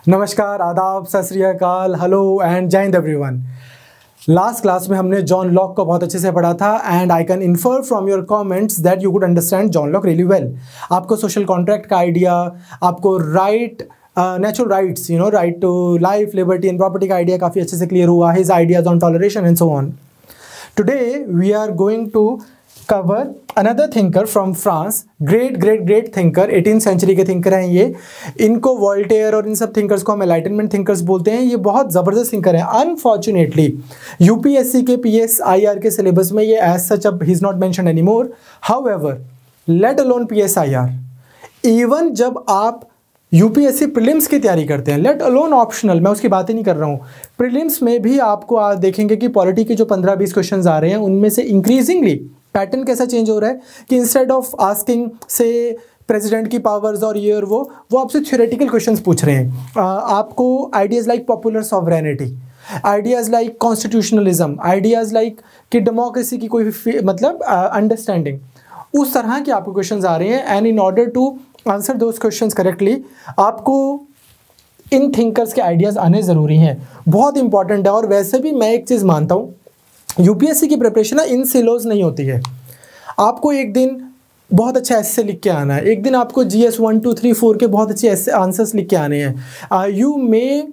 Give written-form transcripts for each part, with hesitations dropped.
नमस्कार, आदाब, सत श्री अकाल, हेलो एंड जय हिंद एवरीवन। लास्ट क्लास में हमने जॉन लॉक को बहुत अच्छे से पढ़ा था and I can infer from your comments that you could understand John Locke really well. आपको सोशल कॉन्ट्रैक्ट का आइडिया, आपको natural rights, right to life, liberty and property का आइडिया काफ़ी अच्छे से क्लियर हुआ। His ideas on toleration and so on. Today we are going to cover another thinker from France, great thinker, 18th century के thinker हैं ये। इनको Voltaire और इन सब थिंकर्स को हम एनलाइटनमेंट थिंकर्स बोलते हैं। ये बहुत ज़बरदस्त थिंकर हैं। अनफॉर्चुनेटली यूपीएससी के PSIR के सिलेबस में ये एज सच अब he is not mentioned anymore. However, let alone PSIR, even जब आप यूपीएससी प्रीलिम्स की तैयारी करते हैं, लेट अलोन ऑप्शनल, मैं उसकी बात ही नहीं कर रहा हूँ, प्रीलिम्स में भी आपको आज देखेंगे कि पॉलिटी के जो 15-20 क्वेश्चन आ रहे हैं उनमें से इंक्रीजिंगली पैटर्न कैसा चेंज हो रहा है कि इंस्टेड ऑफ आस्किंग से प्रेसिडेंट की पावर्स और ये और वो आपसे थ्योरेटिकल क्वेश्चंस पूछ रहे हैं। आपको ideas like popular sovereignty, ideas like constitutionalism, ideas like कि डेमोक्रेसी की कोई मतलब अंडरस्टैंडिंग, उस तरह के आपको क्वेश्चंस आ रहे हैं। And in order to answer those questions correctly आपको इन थिंकर्स के आइडियाज़ आने ज़रूरी हैं, बहुत इंपॉर्टेंट है। और वैसे भी मैं एक चीज़ मानता हूँ, यूपीएससी की प्रिपरेशन इन सिलोज नहीं होती है। आपको एक दिन बहुत अच्छा एस्से लिख के आना है, एक दिन आपको GS 1, 2, 3, 4 के बहुत अच्छे एस्से आंसर्स लिख के आने हैं। You may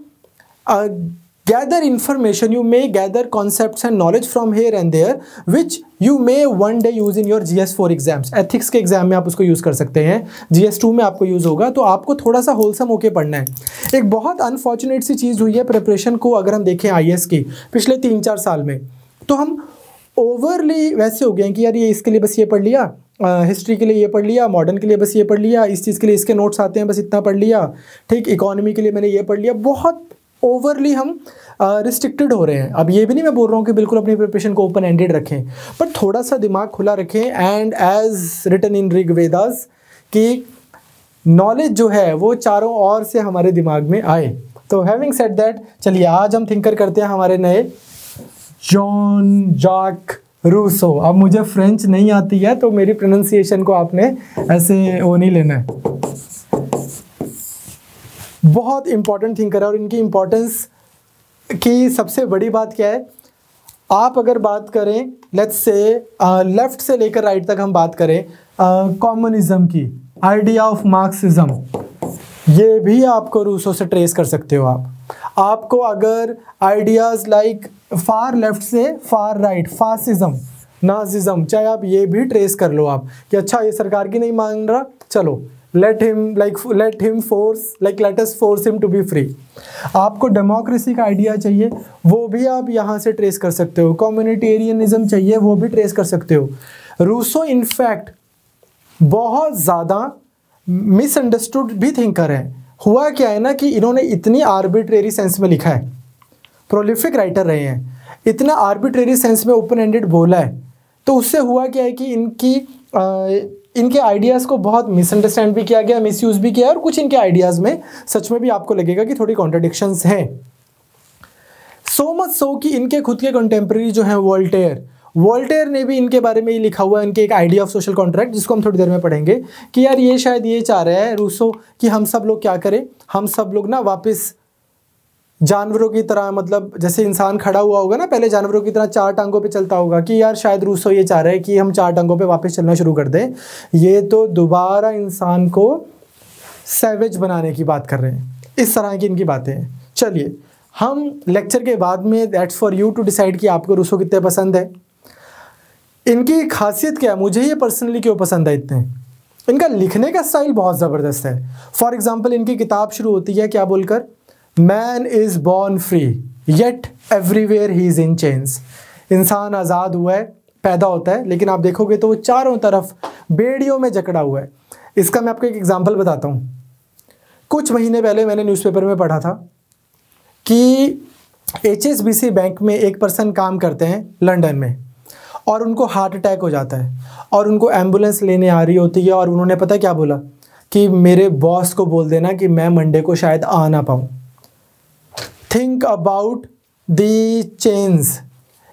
gather information, you may gather concepts and knowledge from here and there which you may one day use in your GS4 exams। Ethics के एग्जाम में आप उसको यूज़ कर सकते हैं, GS2 में आपको यूज़ होगा। तो आपको थोड़ा सा होलसम होके पढ़ना है। एक बहुत अनफॉर्चुनेट सी चीज़ हुई है प्रिपरेशन को अगर हम देखें IAS की पिछले 3-4 साल में, तो हम ओवरली वैसे हो गए हैं कि यार ये इसके लिए बस ये पढ़ लिया, हिस्ट्री के लिए ये पढ़ लिया, मॉडर्न के लिए बस ये पढ़ लिया, इस चीज़ के लिए इसके नोट्स आते हैं बस इतना पढ़ लिया, ठीक, इकोनॉमी के लिए मैंने ये पढ़ लिया। बहुत ओवरली हम रिस्ट्रिक्टेड हो रहे हैं। अब ये भी नहीं मैं बोल रहा हूँ कि बिल्कुल अपनी प्रिपरेशन को ओपन एंडेड रखें, पर थोड़ा सा दिमाग खुला रखें। And as written in Rigvedas कि नॉलेज जो है वो चारों ओर से हमारे दिमाग में आए। तो हैविंग सेड दैट, चलिए आज हम थिंकर करते हैं हमारे नए जॉन जैक रूसो। अब मुझे फ्रेंच नहीं आती है तो मेरी प्रोनाउंसिएशन को आपने ऐसे वो नहीं लेना है। बहुत इंपॉर्टेंट थिंकर है और इनकी इम्पोर्टेंस की सबसे बड़ी बात क्या है, आप अगर बात करें लेट्स से लेफ्ट से लेकर राइट तक हम बात करें कम्युनिज्म की, आइडिया ऑफ मार्क्सिज्म, ये भी आपको रूसो से ट्रेस कर सकते हो आपको अगर आइडियाज़ लाइक फार लेफ्ट से फार राइट, फासिज्म, नाजिज्म, चाहे आप ये भी ट्रेस कर लो आप कि अच्छा ये सरकार की नहीं मान रहा, चलो let us force him to be free। आपको डेमोक्रेसी का आइडिया चाहिए, वो भी आप यहाँ से ट्रेस कर सकते हो। कम्युनिटेरियनिज्म चाहिए, वो भी ट्रेस कर सकते हो। रूसो इनफैक्ट बहुत ज़्यादा मिसअंडरस्टूड भी थिंकर है। हुआ क्या है ना कि इन्होंने इतनी आर्बिट्रेरी सेंस में लिखा है, प्रोलिफिक राइटर रहे हैं, इतना आर्बिट्रेरी सेंस में ओपन एंडेड बोला है, तो उससे हुआ क्या है कि इनके आइडियाज़ को बहुत मिसअंडरस्टैंड भी किया गया, मिसयूज़ भी किया, और कुछ इनके आइडियाज़ में सच में भी आपको लगेगा कि थोड़ी कॉन्ट्रडिक्शंस हैं। सो मच सो कि इनके खुद के कंटेम्प्रेरी जो हैं वोल्टेयर ने भी इनके बारे में ही लिखा हुआ है, इनके एक आइडिया ऑफ सोशल कॉन्ट्रैक्ट, जिसको हम थोड़ी देर में पढ़ेंगे कि यार ये शायद ये चाह रहा है रूसो कि हम सब लोग क्या करें, हम सब लोग ना वापस जानवरों की तरह, मतलब जैसे इंसान खड़ा हुआ होगा ना पहले जानवरों की तरह 4 टांगों पे चलता होगा, कि यार शायद रूसो ये चाह रहा है कि हम 4 टांगों पे वापस चलना शुरू कर दें। ये तो दोबारा इंसान को सैवेज बनाने की बात कर रहे हैं, इस तरह की इनकी बातें हैं। चलिए हम लेक्चर के बाद में that's for you to decide कि आपको रूसो कितने पसंद है, इनकी खासियत क्या है, मुझे ये पर्सनली क्यों पसंद है इतने। इनका लिखने का स्टाइल बहुत ज़बरदस्त है। फॉर एग्जाम्पल इनकी किताब शुरू होती है क्या बोलकर, man is born free yet everywhere he is in chains. इंसान आज़ाद हुआ है, पैदा होता है, लेकिन आप देखोगे तो वो चारों तरफ बेड़ियों में जकड़ा हुआ है। इसका मैं आपको एक एग्जांपल बताता हूँ। कुछ महीने पहले मैंने न्यूज़पेपर में पढ़ा था कि HSBC बैंक में एक पर्सन काम करते हैं लंदन में, और उनको हार्ट अटैक हो जाता है और उनको एम्बुलेंस लेने आ रही होती है, और उन्होंने पता क्या बोला कि मेरे बॉस को बोल देना कि मैं मंडे को शायद आ ना पाऊँ। थिंक अबाउट दी चेंज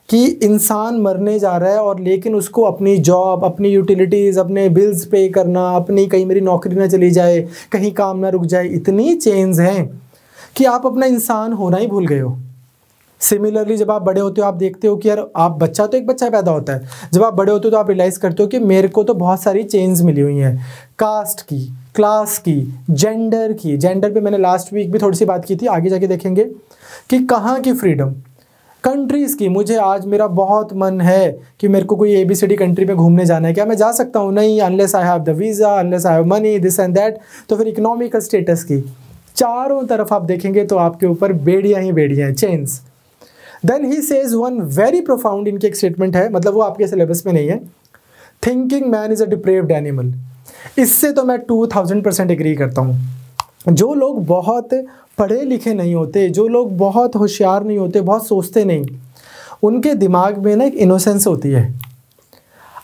कि इंसान मरने जा रहा है और लेकिन उसको अपनी जॉब, अपनी यूटिलिटीज़, अपने बिल्स पे करना, अपनी कहीं मेरी नौकरी ना चली जाए, कहीं काम ना रुक जाए, इतनी चेंज हैं कि आप अपना इंसान होना ही भूल गए हो। सिमिलरली जब आप बड़े होते हो आप देखते हो कि यार आप बच्चा तो एक बच्चा पैदा होता है, जब आप बड़े होते हो तो आप रियलाइज़ करते हो कि मेरे को तो बहुत सारी चेंज मिली हुई हैं, कास्ट की, क्लास की, जेंडर की। जेंडर पे मैंने लास्ट वीक भी थोड़ी सी बात की थी, आगे जाके देखेंगे कि कहाँ की फ्रीडम, कंट्रीज़ की। मुझे आज मेरा बहुत मन है कि मेरे को कोई ABCD कंट्री में घूमने जाना है, क्या मैं जा सकता हूँ? नहीं, unless I have the visa, unless I have money, this and that. तो फिर इकोनॉमिकल स्टेटस की, चारों तरफ आप देखेंगे तो आपके ऊपर बेड़ियाँ ही बेड़ियाँ हैं, chains. Then he says one very profound, इनकी एक स्टेटमेंट है, मतलब वो आपके सिलेबस में नहीं है, thinking man is a deprived animal. इससे तो मैं 2000% एग्री करता हूँ। जो लोग बहुत पढ़े लिखे नहीं होते, जो लोग बहुत होशियार नहीं होते, बहुत सोचते नहीं, उनके दिमाग में ना एक इनोसेंस होती है।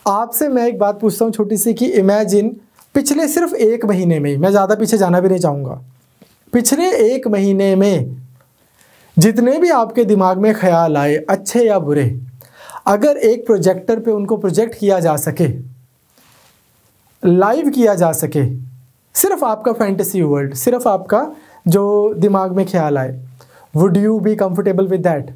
आपसे मैं एक बात पूछता हूँ छोटी सी, कि इमेजिन पिछले सिर्फ 1 महीने में, मैं ज़्यादा पीछे जाना भी नहीं चाहूँगा, पिछले 1 महीने में जितने भी आपके दिमाग में ख्याल आए, अच्छे या बुरे, अगर एक प्रोजेक्टर पे उनको प्रोजेक्ट किया जा सके, लाइव किया जा सके, सिर्फ आपका फैंटेसी वर्ल्ड, सिर्फ आपका जो दिमाग में ख्याल आए, would you be comfortable with that?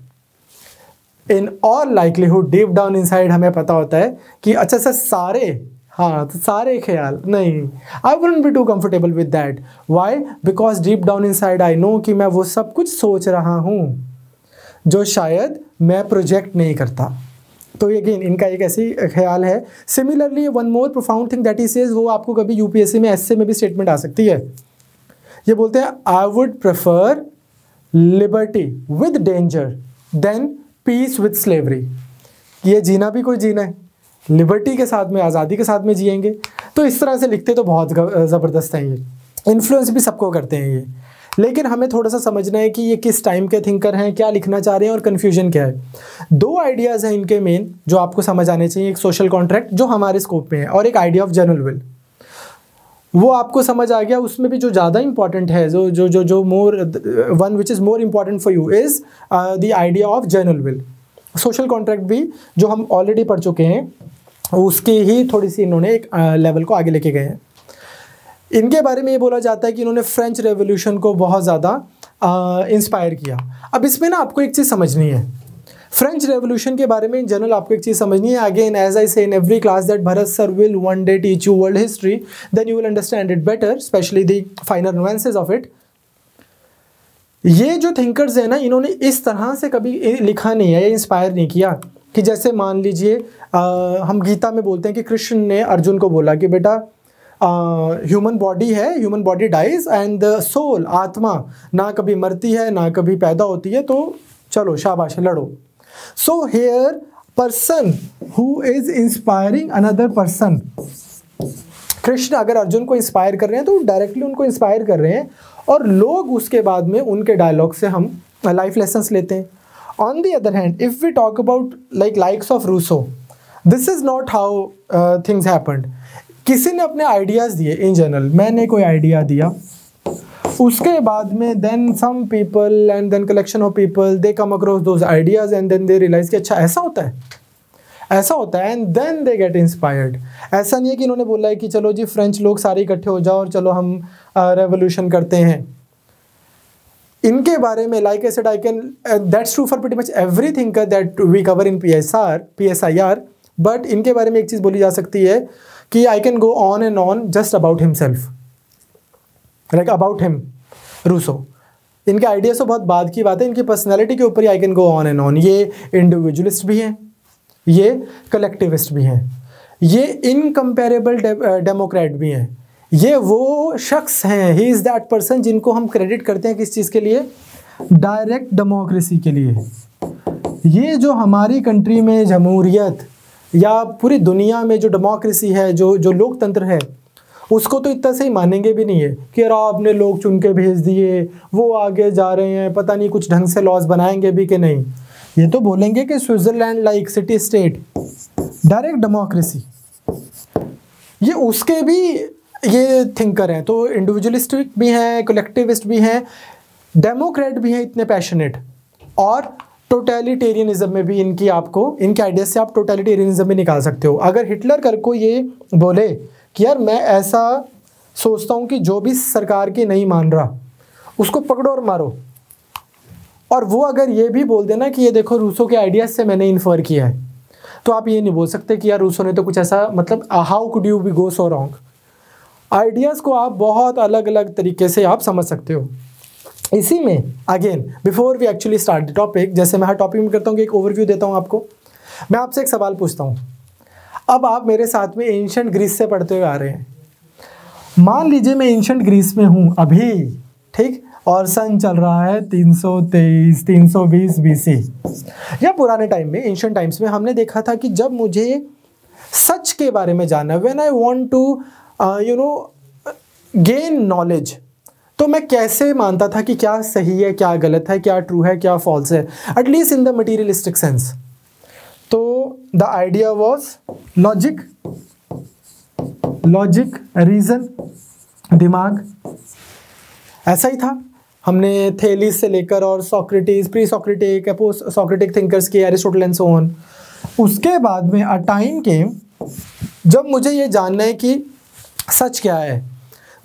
In all likelihood deep down inside हमें पता होता है कि अच्छा सर सारे, हाँ तो सारे ख्याल नहीं, I wouldn't be too comfortable with that. Why? Because deep down inside I know कि मैं वो सब कुछ सोच रहा हूँ जो शायद मैं प्रोजेक्ट नहीं करता। तो अगेन इनका एक ऐसी ख्याल है। Similarly one more profound thing that he says, वो आपको कभी UPSC में ऐसे में भी स्टेटमेंट आ सकती है। ये बोलते हैं, I would prefer liberty with danger than peace with slavery. ये जीना भी कोई जीना है, लिबर्टी के साथ में, आज़ादी के साथ में जिएंगे। तो इस तरह से लिखते तो बहुत ज़बरदस्त हैं ये, इन्फ्लुएंस भी सबको करते हैं ये। लेकिन हमें थोड़ा सा समझना है कि ये किस टाइम के थिंकर हैं, क्या लिखना चाह रहे हैं और कन्फ्यूजन क्या है। 2 आइडियाज़ हैं इनके मेन जो आपको समझ आने चाहिए, एक सोशल कॉन्ट्रैक्ट जो हमारे स्कोप में है, और एक आइडिया ऑफ जनरल विल। वो आपको समझ आ गया। उसमें भी जो ज़्यादा इंपॉर्टेंट है, जो जो जो जो more one which is more important for you is the idea of general will. Social contract भी जो हम ऑलरेडी पढ़ चुके हैं, उसकी ही थोड़ी सी इन्होंने एक लेवल को आगे लेके गए हैं। इनके बारे में ये बोला जाता है कि इन्होंने फ्रेंच रेवोल्यूशन को बहुत ज़्यादा इंस्पायर किया। अब इसमें ना आपको एक चीज़ समझनी है, फ्रेंच रेवोल्यूशन के बारे में इन जनरल आपको एक चीज़ समझनी है। Again as I say in every class that Bharat sir will one day teach you world history, then you will understand it better, specially the final nuances of it. ये जो thinkers हैं ना, इन्होंने इस तरह से कभी लिखा नहीं है, इंस्पायर नहीं किया कि जैसे मान लीजिए हम गीता में बोलते हैं कि कृष्ण ने अर्जुन को बोला कि बेटा ह्यूमन बॉडी है, human body dies and the soul, आत्मा ना कभी मरती है ना कभी पैदा होती है, तो चलो शाबाश लड़ो। So here person who is inspiring another person, Krishna अगर अर्जुन को इंस्पायर कर रहे हैं तो डायरेक्टली उनको इंस्पायर कर रहे हैं, और लोग उसके बाद में उनके डायलॉग से हम लाइफ लेसन्स लेते हैं। On the other hand if we talk about likes of Rousseau, this is not how things happened. किसी ने अपने आइडियाज़ दिए इन जनरल, मैंने कोई आइडिया दिया, उसके बाद में then some people and then collection of people they come across those ideas and then they realise कि अच्छा ऐसा होता है, ऐसा होता है, and then they get inspired. ऐसा नहीं है कि इन्होंने बोला है कि चलो जी फ्रेंच लोग सारे इकट्ठे हो जाओ और चलो हम रेवोल्यूशन करते हैं। इनके बारे में like I said I can that's true for pretty much everything that we cover in PSIR, but इनके बारे में एक चीज़ बोली जा सकती है कि I can go on and on just about himself, like about him Rousseau. इनके आइडिया से बहुत बाद की बात है, इनकी पर्सनैलिटी के ऊपर ही I can go on and on. ये इंडिविजुअलिस्ट भी हैं, ये कलेक्टिविस्ट भी हैं, ये इनकम्पेरेबल डेमोक्रेट भी हैं। ये वो शख्स हैं, ही इज़ दैट पर्सन जिनको हम क्रेडिट करते हैं किस चीज़ के लिए, डायरेक्ट डेमोक्रेसी के लिए। ये जो हमारी कंट्री में जमहूरियत या पूरी दुनिया में जो डेमोक्रेसी है, जो लोकतंत्र है, उसको तो इतना से ही मानेंगे भी नहीं है कि यार आपने लोग चुन के भेज दिए, वो आगे जा रहे हैं, पता नहीं कुछ ढंग से लॉज बनाएंगे भी कि नहीं। ये तो बोलेंगे कि Switzerland like city state, direct democracy. ये उसके भी ये थिंकर हैं, तो इंडिविजुअलिस्टिक भी हैं, कलेक्टिविस्ट भी हैं, डेमोक्रेट भी हैं इतने पैशनेट, और टोटलिटेरियनिज्म में भी इनकी आपको इनके आइडिया से आप टोटलिटेरियनिज्म में निकाल सकते हो। अगर हिटलर कर को ये बोले कि यार मैं ऐसा सोचता हूँ कि जो भी सरकार की नहीं मान रहा उसको पकड़ो और मारो। और वो अगर ये भी बोल देना कि ये देखो रूसो के आइडियाज से मैंने इन्फर किया है, तो आप ये नहीं बोल सकते कि यार रूसो ने तो कुछ ऐसा, मतलब how could you be go so wrong. Ideas को आप बहुत अलग अलग तरीके से आप समझ सकते हो। इसी में again before we actually start the topic, जैसे मैं हर टॉपिक में करता हूँ कि एक ओवरव्यू देता हूँ आपको, मैं आपसे एक सवाल पूछता हूँ। अब आप मेरे साथ में एंशिएंट ग्रीस से पढ़ते हुए आ रहे हैं। मान लीजिए मैं एंशिएंट ग्रीस में हूँ अभी, ठीक, और सन चल रहा है 323 320 BC, या पुराने टाइम में एंशिएंट टाइम्स में हमने देखा था कि जब मुझे सच के बारे में जानना, when I want to gain knowledge, तो मैं कैसे मानता था कि क्या सही है, क्या गलत है, क्या ट्रू है, क्या फॉल्स है, at least in the materialistic sense. तो the idea was logic, reason, दिमाग, ऐसा ही था। हमने थेलिस से लेकर और Socrates, pre Socratic, post Socratic thinkers के, एरिस्टोटल एंड सो ऑन। उसके बाद में अ टाइम केम जब मुझे ये जानना है कि सच क्या है,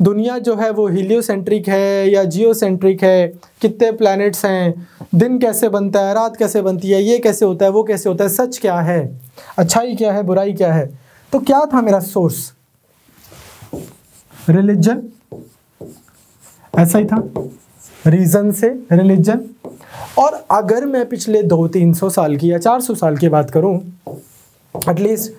दुनिया जो है वो हीलियोसेंट्रिक है या जियोसेंट्रिक है, कितने प्लैनेट्स हैं, दिन कैसे बनता है, रात कैसे बनती है, ये कैसे होता है, वो कैसे होता है, सच क्या है, अच्छाई क्या है, बुराई क्या है। तो क्या था मेरा सोर्स? रिलीजन, ऐसा ही था, रीजन से रिलीजन। और अगर मैं पिछले 200-300 साल की या 400 साल की बात करूं, एटलीस्ट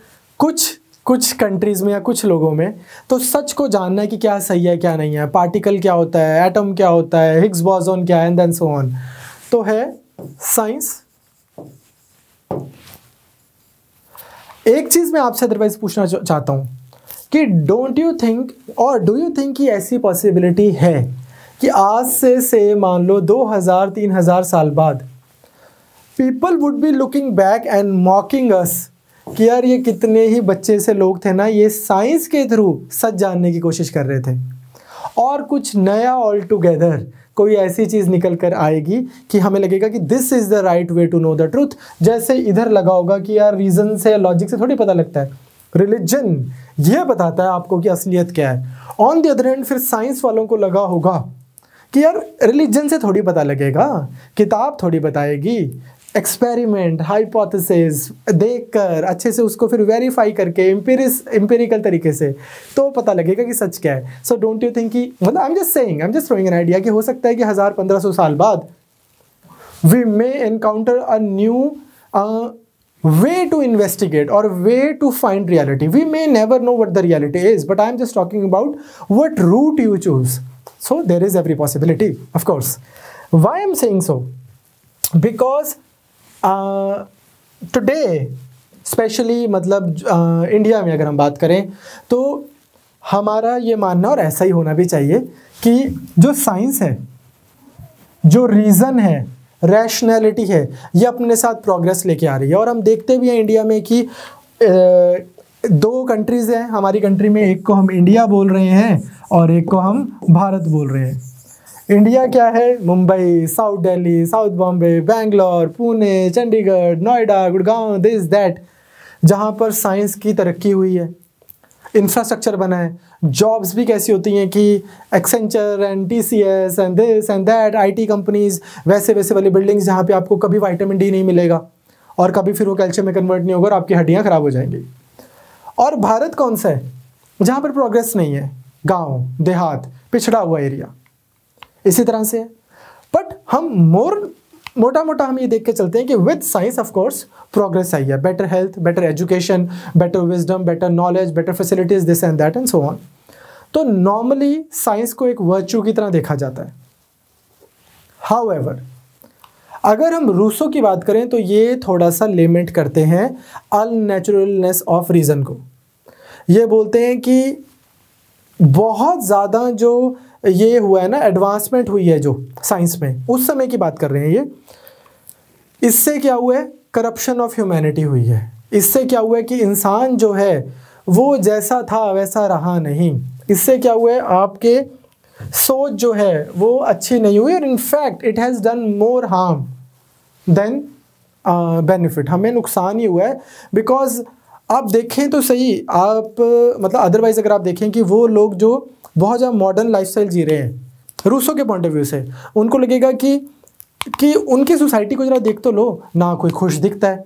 कुछ कंट्रीज में या कुछ लोगों में, तो सच को जानना है कि क्या सही है क्या नहीं है, पार्टिकल क्या होता है, एटम क्या होता है, हिग्स बोसॉन क्या है, एंड देन सो ऑन, तो है साइंस। एक चीज मैं आपसे अदरवाइज पूछना चाहता हूं कि डोंट यू थिंक और डू यू थिंक कि ऐसी पॉसिबिलिटी है कि आज से मान लो 2000-3000 साल बाद people would be looking back and mocking us कि यार ये कितने ही बच्चे से लोग थे ना, ये साइंस के थ्रू सच जानने की कोशिश कर रहे थे, और कुछ नया ऑल टुगेदर कोई ऐसी चीज़ निकल कर आएगी कि हमें लगेगा कि this is the right way to know the truth. जैसे इधर लगा होगा कि यार रीज़न से, लॉजिक से थोड़ी पता लगता है, रिलीजन ये बताता है आपको कि असलियत क्या है। ऑन द अदर हैंड फिर साइंस वालों को लगा होगा कि यार रिलीजन से थोड़ी पता लगेगा, किताब थोड़ी बताएगी, एक्सपेरिमेंट, हाइपोथेसिस देखकर अच्छे से उसको फिर वेरीफाई करके एम्पिरिकल तरीके से तो पता लगेगा कि सच क्या है। सो डोंट यू थिंक कि, मतलब I am just throwing an idea कि हो सकता है कि 1000-1500 साल बाद we may encounter a new way to investigate or way to find reality. We may never know what the reality is, but I am just talking about what route you choose. So there is every possibility, of course. Why I am saying so? Because today, especially मतलब India में अगर हम बात करें तो हमारा ये मानना, और ऐसा ही होना भी चाहिए, कि जो साइंस है, जो रीज़न है, रैशनैलिटी है, ये अपने साथ प्रोग्रेस लेके आ रही है। और हम देखते भी हैं इंडिया में कि 2 कंट्रीज़ हैं हमारी कंट्री में, एक को हम इंडिया बोल रहे हैं और एक को हम भारत बोल रहे हैं। इंडिया क्या है? Mumbai, south Delhi, south Bombay, Bangalore, Pune, Chandigarh, Noida, Gurgaon, this that, जहाँ पर साइंस की तरक्की हुई है, इंफ्रास्ट्रक्चर बना है, जॉब्स भी कैसी होती हैं कि Accenture and TCS and this and that, IT companies, वैसे वाली बिल्डिंग्स जहाँ पे आपको कभी विटामिन D नहीं मिलेगा और कभी फिर वो कैल्शियम में कन्वर्ट नहीं होगा और आपकी हड्डियाँ खराब हो जाएंगी। और भारत कौन सा है? जहाँ पर प्रोग्रेस नहीं है, गाँव, देहात, पिछड़ा हुआ एरिया, इसी तरह से। बट हम मोटा हम ये देख के चलते हैं कि with science of course progress आई है, better health, better education, better wisdom, better knowledge, better facilities, this and that and so on. तो नॉर्मली साइंस को एक वर्च्यू की तरह देखा जाता है। हाउएवर, अगर हम रूसो की बात करें तो ये थोड़ा सा लिमिट करते हैं अननेचुरलनेस ऑफ रीज़न को। ये बोलते हैं कि बहुत ज़्यादा जो ये हुआ है ना, एडवांसमेंट हुई है जो साइंस में, उस समय की बात कर रहे हैं ये, इससे क्या हुआ है? करप्शन ऑफ ह्यूमैनिटी हुई है। इससे क्या हुआ है कि इंसान जो है वो जैसा था वैसा रहा नहीं। इससे क्या हुआ है? आपके सोच जो है वो अच्छी नहीं हुई, और in fact it has done more harm then benefit. हमें नुकसान ही हुआ है, बिकॉज आप देखें तो सही, आप मतलब अदरवाइज़ अगर आप देखें कि वो लोग जो बहुत ज़्यादा मॉडर्न लाइफस्टाइल जी रहे हैं, रूसो के पॉइंट ऑफ व्यू से उनको लगेगा कि उनकी सोसाइटी को जरा देख तो लो, ना कोई खुश दिखता है,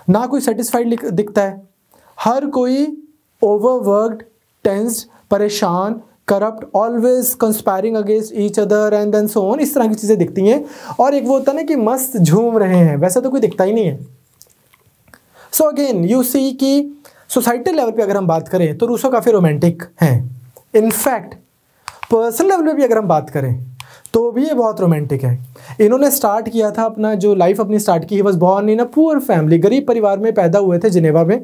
ना कोई सेटिस्फाइड दिखता है, हर कोई ओवरवर्क्ड, टेंस्ड, परेशान, corrupt, always conspiring against each other and then so on, इस तरह की चीज़ें दिखती हैं। और एक वो होता है ना कि मस्त झूम रहे हैं, वैसा तो कोई दिखता ही नहीं है। सो अगेन यू सी कि सोसाइटल लेवल पे अगर हम बात करें तो रूसो काफ़ी रोमांटिक हैं। इनफैक्ट पर्सनल लेवल पे भी अगर हम बात करें तो भी ये बहुत रोमांटिक है। इन्होंने स्टार्ट किया था अपना जो लाइफ अपनी स्टार्ट की, he was born in a poor family, गरीब परिवार में पैदा हुए थे जिनेवा में।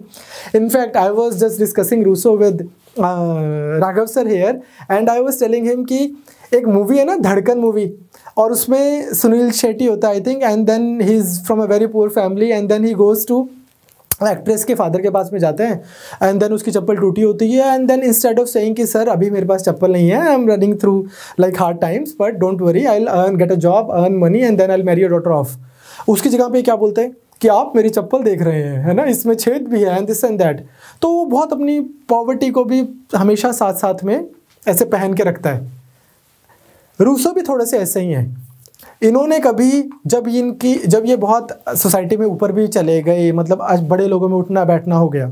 In fact I was just discussing Rousseau with Raghav sir here and I was telling him कि एक मूवी है ना धड़कन मूवी, और उसमें सुनील शेट्टी होता है I think, and then he is from a very poor family and then he goes to actress के फादर के पास में जाते हैं एंड देन उसकी चप्पल टूटी होती है and then instead of saying कि सर अभी मेरे पास चप्पल नहीं है, I am running through like hard times but don't worry, I will earn, get a job, earn money and then I will marry your daughter off. उसकी जगह पे क्या बोलते हैं कि आप मेरी चप्पल देख रहे हैं, है ना, इसमें छेद भी है एंड दिस एंड दैट। तो वो बहुत अपनी पॉवर्टी को भी हमेशा साथ साथ में ऐसे पहन के रखता है। रूसो भी थोड़े से ऐसे ही हैं। इन्होंने कभी जब ये बहुत सोसाइटी में ऊपर भी चले गए, मतलब आज बड़े लोगों में उठना बैठना हो गया,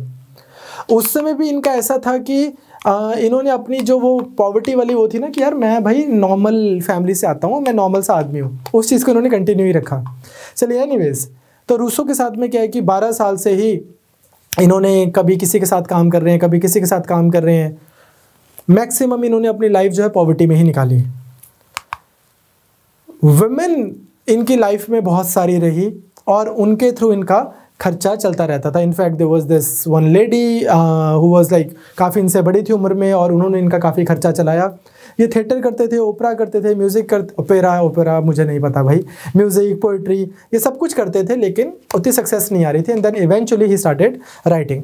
उस समय भी इनका ऐसा था कि इन्होंने अपनी जो वो पॉवर्टी वाली वो थी ना कि यार मैं भाई नॉर्मल फैमिली से आता हूँ, मैं नॉर्मल सा आदमी हूँ, उस चीज़ को इन्होंने कंटिन्यू ही रखा। चलिए एनीवेज, तो रूसो के साथ में क्या है कि 12 साल से ही इन्होंने कभी किसी के साथ काम कर रहे हैं, कभी किसी के साथ काम कर रहे हैं, मैक्सिमम इन्होंने अपनी लाइफ जो है पॉवर्टी में ही निकाली। वुमेन इनकी लाइफ में बहुत सारी रही और उनके थ्रू इनका खर्चा चलता रहता था। In fact there was this one lady who was like काफ़ी इनसे बड़ी थी उम्र में और उन्होंने इनका काफ़ी खर्चा चलाया। ये थिएटर करते थे, ओपरा करते थे, म्यूज़िक करते, ओपेरा मुझे नहीं पता भाई, म्यूज़िक, पोइट्री, ये सब कुछ करते थे, लेकिन उतनी सक्सेस नहीं आ रही थी। And then eventually he started writing.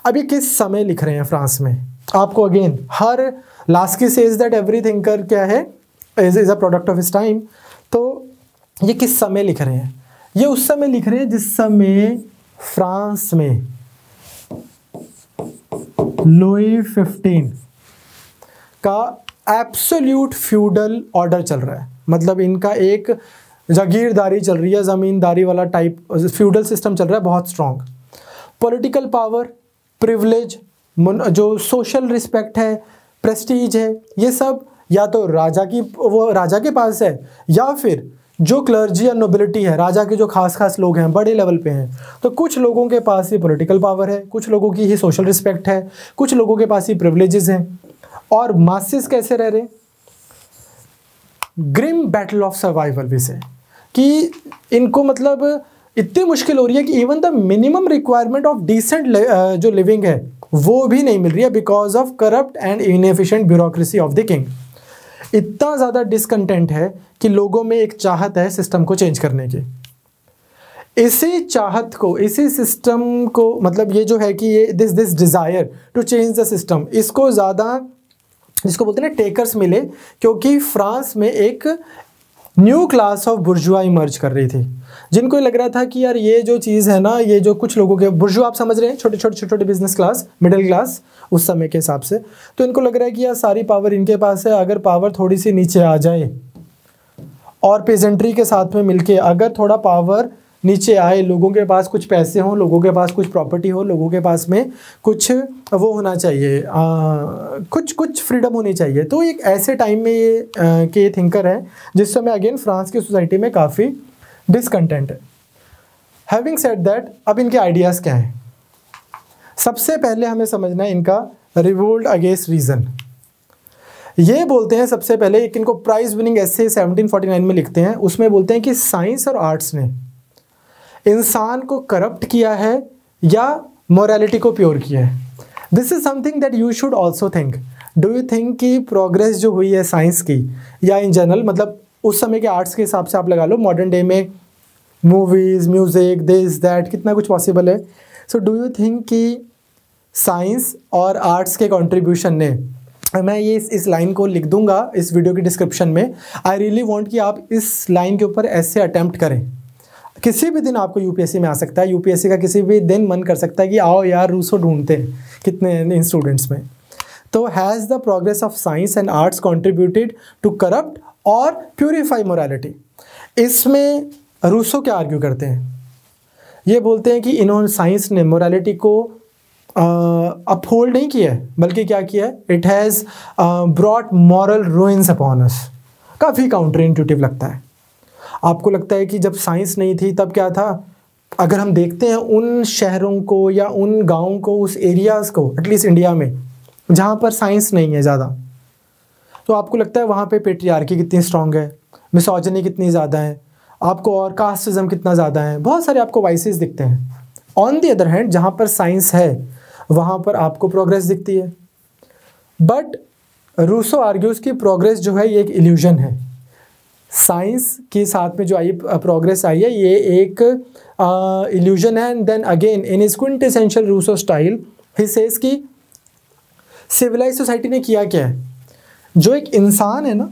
अब ये किस समय लिख रहे हैं फ्रांस में, आपको again her Laski says that every thinker क्या है is a product of his time. तो ये किस समय लिख रहे हैं? ये उस समय लिख रहे हैं जिस समय फ्रांस में लुई 15 का एब्सोल्यूट फ्यूडल ऑर्डर चल रहा है। मतलब इनका एक जागीरदारी चल रही है, ज़मींदारी वाला टाइप फ्यूडल सिस्टम चल रहा है, बहुत स्ट्रॉन्ग। पॉलिटिकल पावर, प्रिविलेज, जो सोशल रिस्पेक्ट है, प्रेस्टीज है, ये सब या तो राजा के पास है या फिर जो क्लर्जी या नोबिलिटी है, राजा के जो खास लोग हैं, बड़े लेवल पे हैं, तो कुछ लोगों के पास ही पॉलिटिकल पावर है, कुछ लोगों की ही सोशल रिस्पेक्ट है, कुछ लोगों के पास ही प्रिविलेजेस हैं। और मासेस कैसे रह रहे? ग्रिम बैटल ऑफ सर्वाइवल भी से कि इनको मतलब इतनी मुश्किल हो रही है कि even the minimum requirement of decent जो लिविंग है वो भी नहीं मिल रही है because of corrupt and inefficient bureaucracy of the king. इतना ज़्यादा डिसकंटेंट है कि लोगों में एक चाहत है सिस्टम को चेंज करने की। इसी चाहत को, इसी सिस्टम को, मतलब ये जो है कि ये this desire to change the system, इसको ज़्यादा जिसको बोलते हैं ना टेकर्स मिले, क्योंकि फ्रांस में एक न्यू क्लास ऑफ बुर्जुआ इमर्ज कर रही थी, जिनको लग रहा था कि यार ये जो चीज़ है ना, ये जो कुछ लोगों के बुर्जुआ आप समझ रहे हैं, छोटे बिजनेस क्लास, मिडिल क्लास उस समय के हिसाब से, तो इनको लग रहा है कि यार सारी पावर इनके पास है, अगर पावर थोड़ी सी नीचे आ जाए और पेजेंट्री के साथ में मिलके अगर थोड़ा पावर नीचे आए, लोगों के पास कुछ पैसे हों, लोगों के पास कुछ प्रॉपर्टी हो, लोगों के पास में कुछ वो होना चाहिए, कुछ फ्रीडम होनी चाहिए। तो एक ऐसे टाइम में ये के थिंकर है जिस समय अगेन फ्रांस की सोसाइटी में काफ़ी डिसकंटेंट है। हैविंग सेड दैट, अब इनके आइडियाज़ क्या हैं? सबसे पहले हमें समझना है इनका रिवोल्ट अगेंस्ट रीज़न। ये बोलते हैं सबसे पहले, एक इनको प्राइज विनिंग ऐसे 1749 में लिखते हैं, उसमें बोलते हैं कि साइंस और आर्ट्स ने इंसान को करप्ट किया है या मोरालिटी को प्योर किया है। This is something that you should also think. Do you think कि प्रोग्रेस जो हुई है साइंस की या इन जनरल, मतलब उस समय के आर्ट्स के हिसाब से आप लगा लो, मॉडर्न डे में मूवीज़, म्यूज़िक, दिस दैट, कितना कुछ पॉसिबल है। सो डू यू थिंक कि साइंस और आर्ट्स के कंट्रीब्यूशन ने, मैं ये इस लाइन को लिख दूंगा इस वीडियो की डिस्क्रिप्शन में, आई रियली वांट कि आप इस लाइन के ऊपर ऐसे अटेम्प्ट करें। किसी भी दिन आपको यूपीएससी में आ सकता है, यूपीएससी का किसी भी दिन मन कर सकता है कि आओ यार रूसो ढूंढते हैं कितने इन स्टूडेंट्स में। तो has the progress of science and arts contributed to corrupt और प्यूरिफाई मोरालिटी। इसमें रूसो क्या आर्ग्यू करते हैं? ये बोलते हैं कि इन्होंने साइंस ने मोरालिटी को अपहोल्ड नहीं किया है, बल्कि क्या किया है, it has brought moral ruins upon us. काफ़ी काउंटर इंट्यूटिव लगता है। आपको लगता है कि जब साइंस नहीं थी तब क्या था? अगर हम देखते हैं उन शहरों को या उन गाँव को, उस एरियाज़ को, एटलीस्ट इंडिया में जहाँ पर साइंस नहीं है ज़्यादा, तो आपको लगता है वहाँ पे पेट्रियार्की कितनी स्ट्रांग है, मिसोजिनी कितनी ज़्यादा है, आपको और कास्टिज्म कितना ज़्यादा है, बहुत सारे आपको वाइसेस दिखते हैं। ऑन द अदर हैंड जहाँ पर साइंस है वहाँ पर आपको प्रोग्रेस दिखती है। बट रूसो आर्ग्यूज की प्रोग्रेस जो है ये एक इल्यूजन है। साइंस के साथ में जो आई प्रोग्रेस आई है ये एक इल्यूजन है। And then again in his quintessential Rousseau style he says कि सिविलाइज सोसाइटी ने किया क्या है? जो एक इंसान है ना,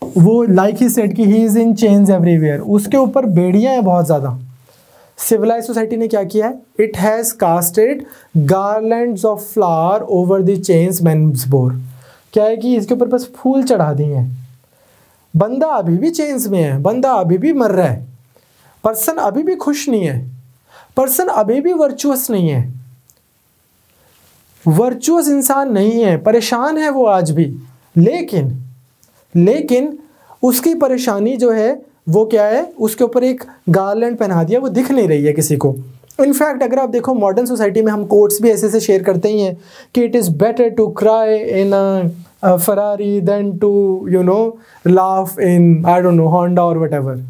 वो लाइक ही सेड कि he is in chains everywhere, उसके ऊपर बेड़ियाँ हैं बहुत ज़्यादा। सिविलाइज सोसाइटी ने क्या किया है? It has casted garlands of flower over the chains men's bore. क्या है कि इसके ऊपर बस फूल चढ़ा दिए हैं। बंदा अभी भी चेन्स में है, बंदा अभी भी मर रहा है, पर्सन अभी भी खुश नहीं है, पर्सन अभी भी वर्चुअस नहीं है, वर्चुअस इंसान नहीं है, परेशान है वो आज भी। लेकिन उसकी परेशानी जो है वो क्या है? उसके ऊपर एक गार्लैंड पहना दिया, वो दिख नहीं रही है किसी को। इनफैक्ट अगर आप देखो मॉडर्न सोसाइटी में हम कोट्स भी ऐसे शेयर करते ही हैं कि it is better to cry in a Ferrari than to you know laugh in I don't know Honda और वटएवर।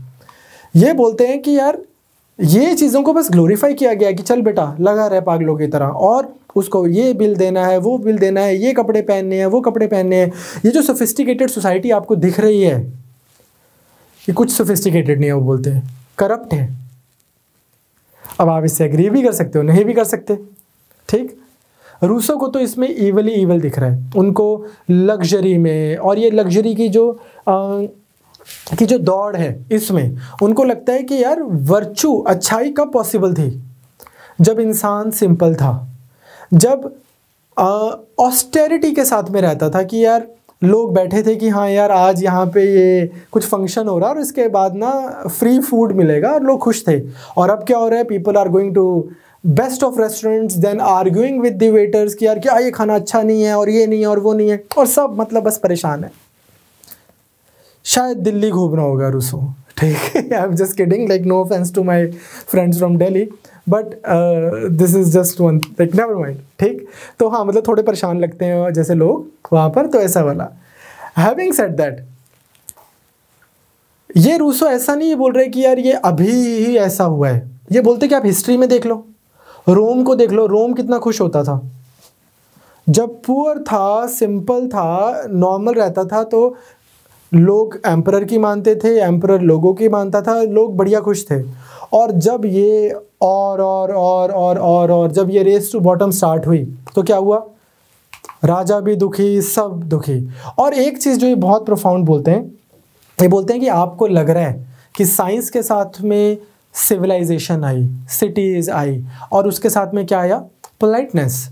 ये बोलते हैं कि यार ये चीज़ों को बस ग्लोरीफाई किया गया कि चल बेटा लगा रहे पागलों की तरह, और उसको ये बिल देना है, वो बिल देना है, ये कपड़े पहनने हैं, वो कपड़े पहनने हैं। ये जो सोफिस्टिकेटेड सोसाइटी आपको दिख रही है ये कुछ सोफिस्टिकेटेड नहीं है, वो बोलते हैं करप्ट है। अब आप इससे एग्री भी कर सकते हो, नहीं भी कर सकते, ठीक। रूसो को तो इसमें ईवल ही ईवल दिख रहा है। उनको लग्जरी में, और ये लग्जरी की जो दौड़ है इसमें उनको लगता है कि यार वर्चू, अच्छाई कब पॉसिबल थी? जब इंसान सिंपल था, जब ऑस्टेरिटी के साथ में रहता था कि यार लोग बैठे थे कि हाँ यार आज यहाँ पे ये कुछ फंक्शन हो रहा है और इसके बाद ना फ्री फूड मिलेगा, और लोग खुश थे। और अब क्या हो रहा है? People are going to best of restaurants then arguing with the waiters कि यार क्या ये खाना अच्छा नहीं है और ये नहीं है और वो नहीं है, और सब मतलब बस परेशान है। शायद दिल्ली घूमना होगा रूसो, ठीक है। I am just kidding, like no offence to my friends from Delhi, but this is just one, like never mind, ठीक। तो हाँ मतलब थोड़े परेशान लगते हैं जैसे लोग वहाँ पर, तो ऐसा वाला। हैविंग सेड दैट, ये रूसो ऐसा नहीं बोल रहे कि यार ये अभी ही ऐसा हुआ है। ये बोलते कि आप हिस्ट्री में देख लो, रोम को देख लो, रोम कितना खुश होता था जब पुअर था, सिंपल था, नॉर्मल रहता था, तो लोग एम्परर की मानते थे, एम्परर लोगों की मानता था, लोग बढ़िया खुश थे। और जब ये और जब ये रेस टू बॉटम स्टार्ट हुई तो क्या हुआ? राजा भी दुखी, सब दुखी। और एक चीज़ जो ये बहुत प्रोफाउंड बोलते हैं, ये बोलते हैं कि आपको लग रहा है कि साइंस के साथ में सिविलाइजेशन आई, सिटीज़ आई, और उसके साथ में क्या आया? पोलाइटनेस।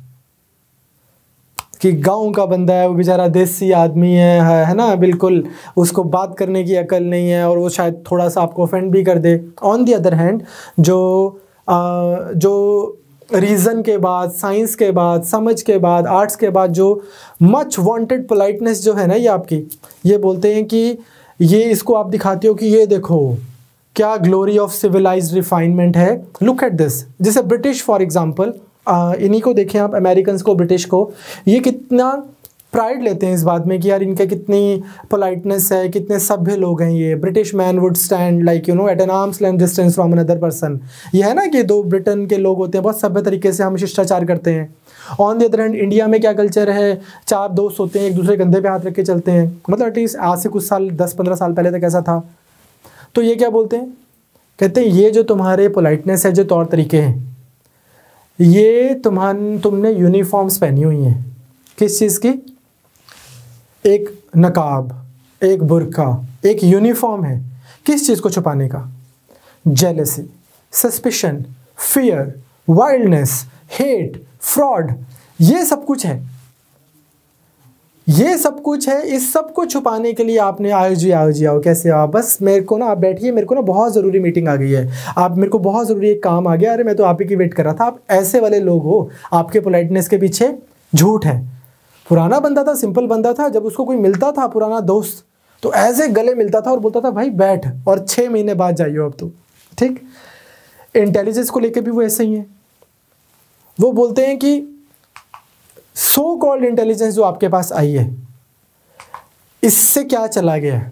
कि गांव का बंदा है, वो बेचारा देसी आदमी है ना, बिल्कुल उसको बात करने की अकल नहीं है, और वो शायद थोड़ा सा आपको ऑफेंड भी कर दे। ऑन द अदर हैंड जो रीज़न के बाद, साइंस के बाद, समझ के बाद, आर्ट्स के बाद जो मच वांटेड पोलाइटनेस जो है ना ये आपकी, ये बोलते हैं कि ये इसको आप दिखाते हो कि ये देखो क्या ग्लोरी ऑफ सिविलाइज्ड रिफाइनमेंट है, लुक एट दिस। जैसे ब्रिटिश फॉर एग्जांपल, इन्हीं को देखें आप, अमेरिकन्स को, ब्रिटिश को, ये कितना प्राइड लेते हैं इस बात में कि यार इनके कितनी पोलाइटनेस है, कितने सभ्य लोग हैं ये। British man would stand like you know at an arms length distance from another person. ये है ना कि दो ब्रिटेन के लोग होते हैं, बहुत सभ्य तरीके से हम शिष्टाचार करते हैं। On the other hand India में क्या कल्चर है? चार दोस्त होते हैं, एक दूसरे कंधे पे हाथ रख के चलते हैं, मतलब एटलीस्ट आज से कुछ साल 10-15 साल पहले तक ऐसा था। तो ये क्या बोलते हैं? कहते हैं ये जो तुम्हारे पोलाइटनेस है, जो तौर तरीके हैं, ये तुमने यूनिफॉर्म्स पहनी हुई हैं। किस चीज़ की? एक नकाब, एक बुर्का, एक यूनिफॉर्म है। किस चीज़ को छुपाने का? Jealousy, suspicion, fear, wildness, hate, fraud, ये सब कुछ है। ये सब कुछ है, इस सब को छुपाने के लिए आपने आओ जी आओ जी आओ, कैसे आप बस मेरे को ना, आप बैठिए, मेरे को ना बहुत ज़रूरी मीटिंग आ गई है, आप मेरे को बहुत ज़रूरी एक काम आ गया, अरे मैं तो आप ही की वेट कर रहा था। आप ऐसे वाले लोग हो, आपके पोलाइटनेस के पीछे झूठ है। पुराना बंदा था, सिंपल बंदा था, जब उसको कोई मिलता था पुराना दोस्त तो ऐसे गले मिलता था और बोलता था भाई बैठ, और 6 महीने बाद जाइए अब तो, ठीक। इंटेलिजेंस को लेकर भी वो ऐसे ही है। वो बोलते हैं कि सो कॉल्ड इंटेलिजेंस जो आपके पास आई है, इससे क्या चला गया है?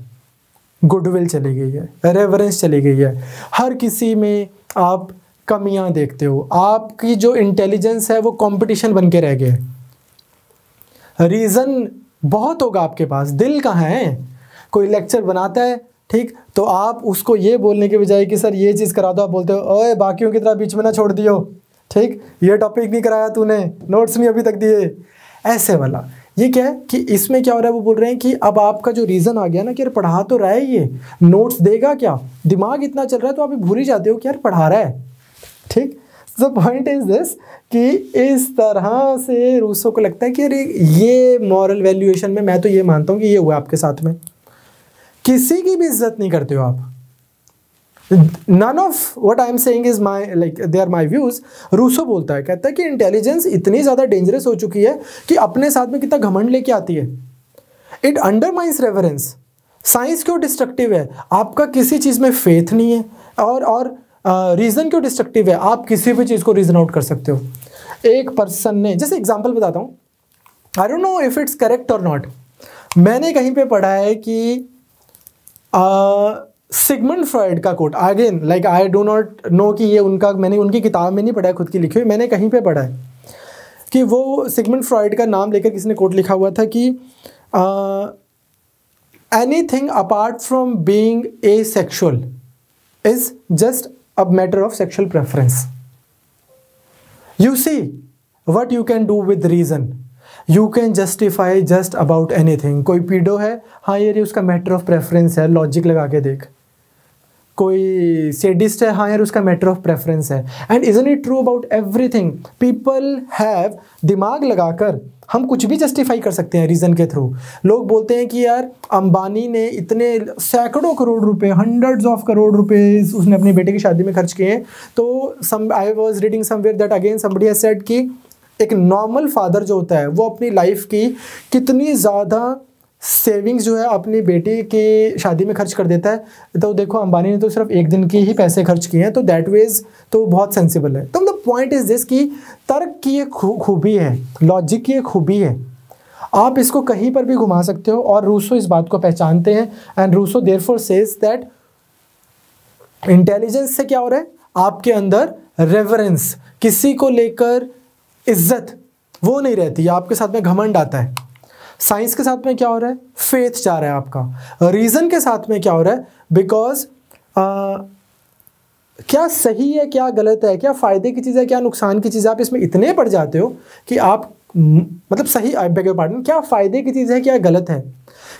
गुडविल चली गई है, रेवरेंस चली गई है, हर किसी में आप कमियां देखते हो, आपकी जो इंटेलिजेंस है वो कंपटीशन बन के रह गया है। रीज़न बहुत होगा आपके पास, दिल कहाँ है? कोई लेक्चर बनाता है, ठीक, तो आप उसको ये बोलने के बजाय कि सर ये चीज़ करा दो, आप बोलते हो ओए बाकियों की तरह बीच में ना छोड़ दियो, ठीक, ये टॉपिक नहीं कराया तूने, नोट्स नहीं अभी तक दिए, ऐसे वाला। ये क्या है कि इसमें क्या हो रहा है, वो बोल रहे हैं कि अब आपका जो रीज़न आ गया ना कि यार पढ़ा तो रहा है, ये नोट्स देगा क्या, दिमाग इतना चल रहा है, तो आप भूल ही जाते हो कि यार पढ़ा रहा है, ठीक। द पॉइंट इज दिस कि इस तरह से रूसो को लगता है कि अरे ये मॉरल वैल्यूएशन में मैं तो ये मानता हूँ कि ये हुआ आपके साथ में, किसी की भी इज्जत नहीं करते हो आप। None of what I am saying is my, like they are my views। Rousseau बोलता है, कहता है कि इंटेलिजेंस इतनी ज़्यादा डेंजरस हो चुकी है कि अपने साथ में कितना घमंड लेके आती है। It undermines reverence. साइंस क्यों डिस्ट्रक्टिव है? आपका किसी चीज़ में फेथ नहीं है, और रीज़न क्यों डिस्ट्रक्टिव है? आप किसी भी चीज़ को रीज़न आउट कर सकते हो। एक पर्सन ने, जैसे एग्जाम्पल बताता हूँ, I don't know if it's correct और नॉट, मैंने कहीं पे पढ़ा है कि सिगमंड फ्रॉइड का quote, again like I do not know कि ये उनका, मैंने उनकी किताब में नहीं पढ़ा है, खुद की लिखी हुई, मैंने कहीं पे पढ़ा है कि वो सिगमंड फ्रॉइड का नाम लेकर किसी ने कोट लिखा हुआ था कि anything apart from being asexual is just a matter of sexual preference. You see what you can do with reason, you can justify just about anything. कोई पीडो है, हाँ यार ये उसका मैटर ऑफ प्रेफरेंस है, लॉजिक लगा के देख। कोई सेडिस्ट है, हाँ यार उसका मैटर ऑफ प्रेफरेंस है। And isn't it true about everything? People have, दिमाग लगाकर हम कुछ भी जस्टिफाई कर सकते हैं रीज़न के थ्रू। लोग बोलते हैं कि यार अंबानी ने इतने सैकड़ों करोड़ रुपए, हंड्रेड्स ऑफ करोड़ रुपए उसने अपनी बेटे की शादी में खर्च किए हैं। तो I was reading somewhere that again somebody has said कि एक नॉर्मल फादर जो होता है वो अपनी लाइफ की कितनी ज़्यादा सेविंग्स जो है अपनी बेटी की शादी में खर्च कर देता है। तो देखो अंबानी ने तो सिर्फ एक दिन के ही पैसे खर्च किए हैं, तो दैट वेज तो बहुत सेंसिबल है। तो द पॉइंट इज दिस कि तर्क की एक खूबी है, लॉजिक की एक खूबी है, आप इसको कहीं पर भी घुमा सकते हो, और रूसो इस बात को पहचानते हैं। And Rousseau therefore says that intelligence से क्या हो रहा है, आपके अंदर रेवरेंस, किसी को लेकर इज्जत वो नहीं रहती, आपके साथ में घमंड आता है। साइंस के साथ में क्या हो रहा है, फेथ जा रहा है आपका। रीजन के साथ में क्या हो रहा है, बिकॉज क्या सही है क्या गलत है, क्या फायदे की चीज़ है क्या नुकसान की चीज़ है, आप इसमें इतने पड़ जाते हो कि आप मतलब सही, आई बेग योर पार्डन, क्या फायदे की चीज़ है क्या गलत है,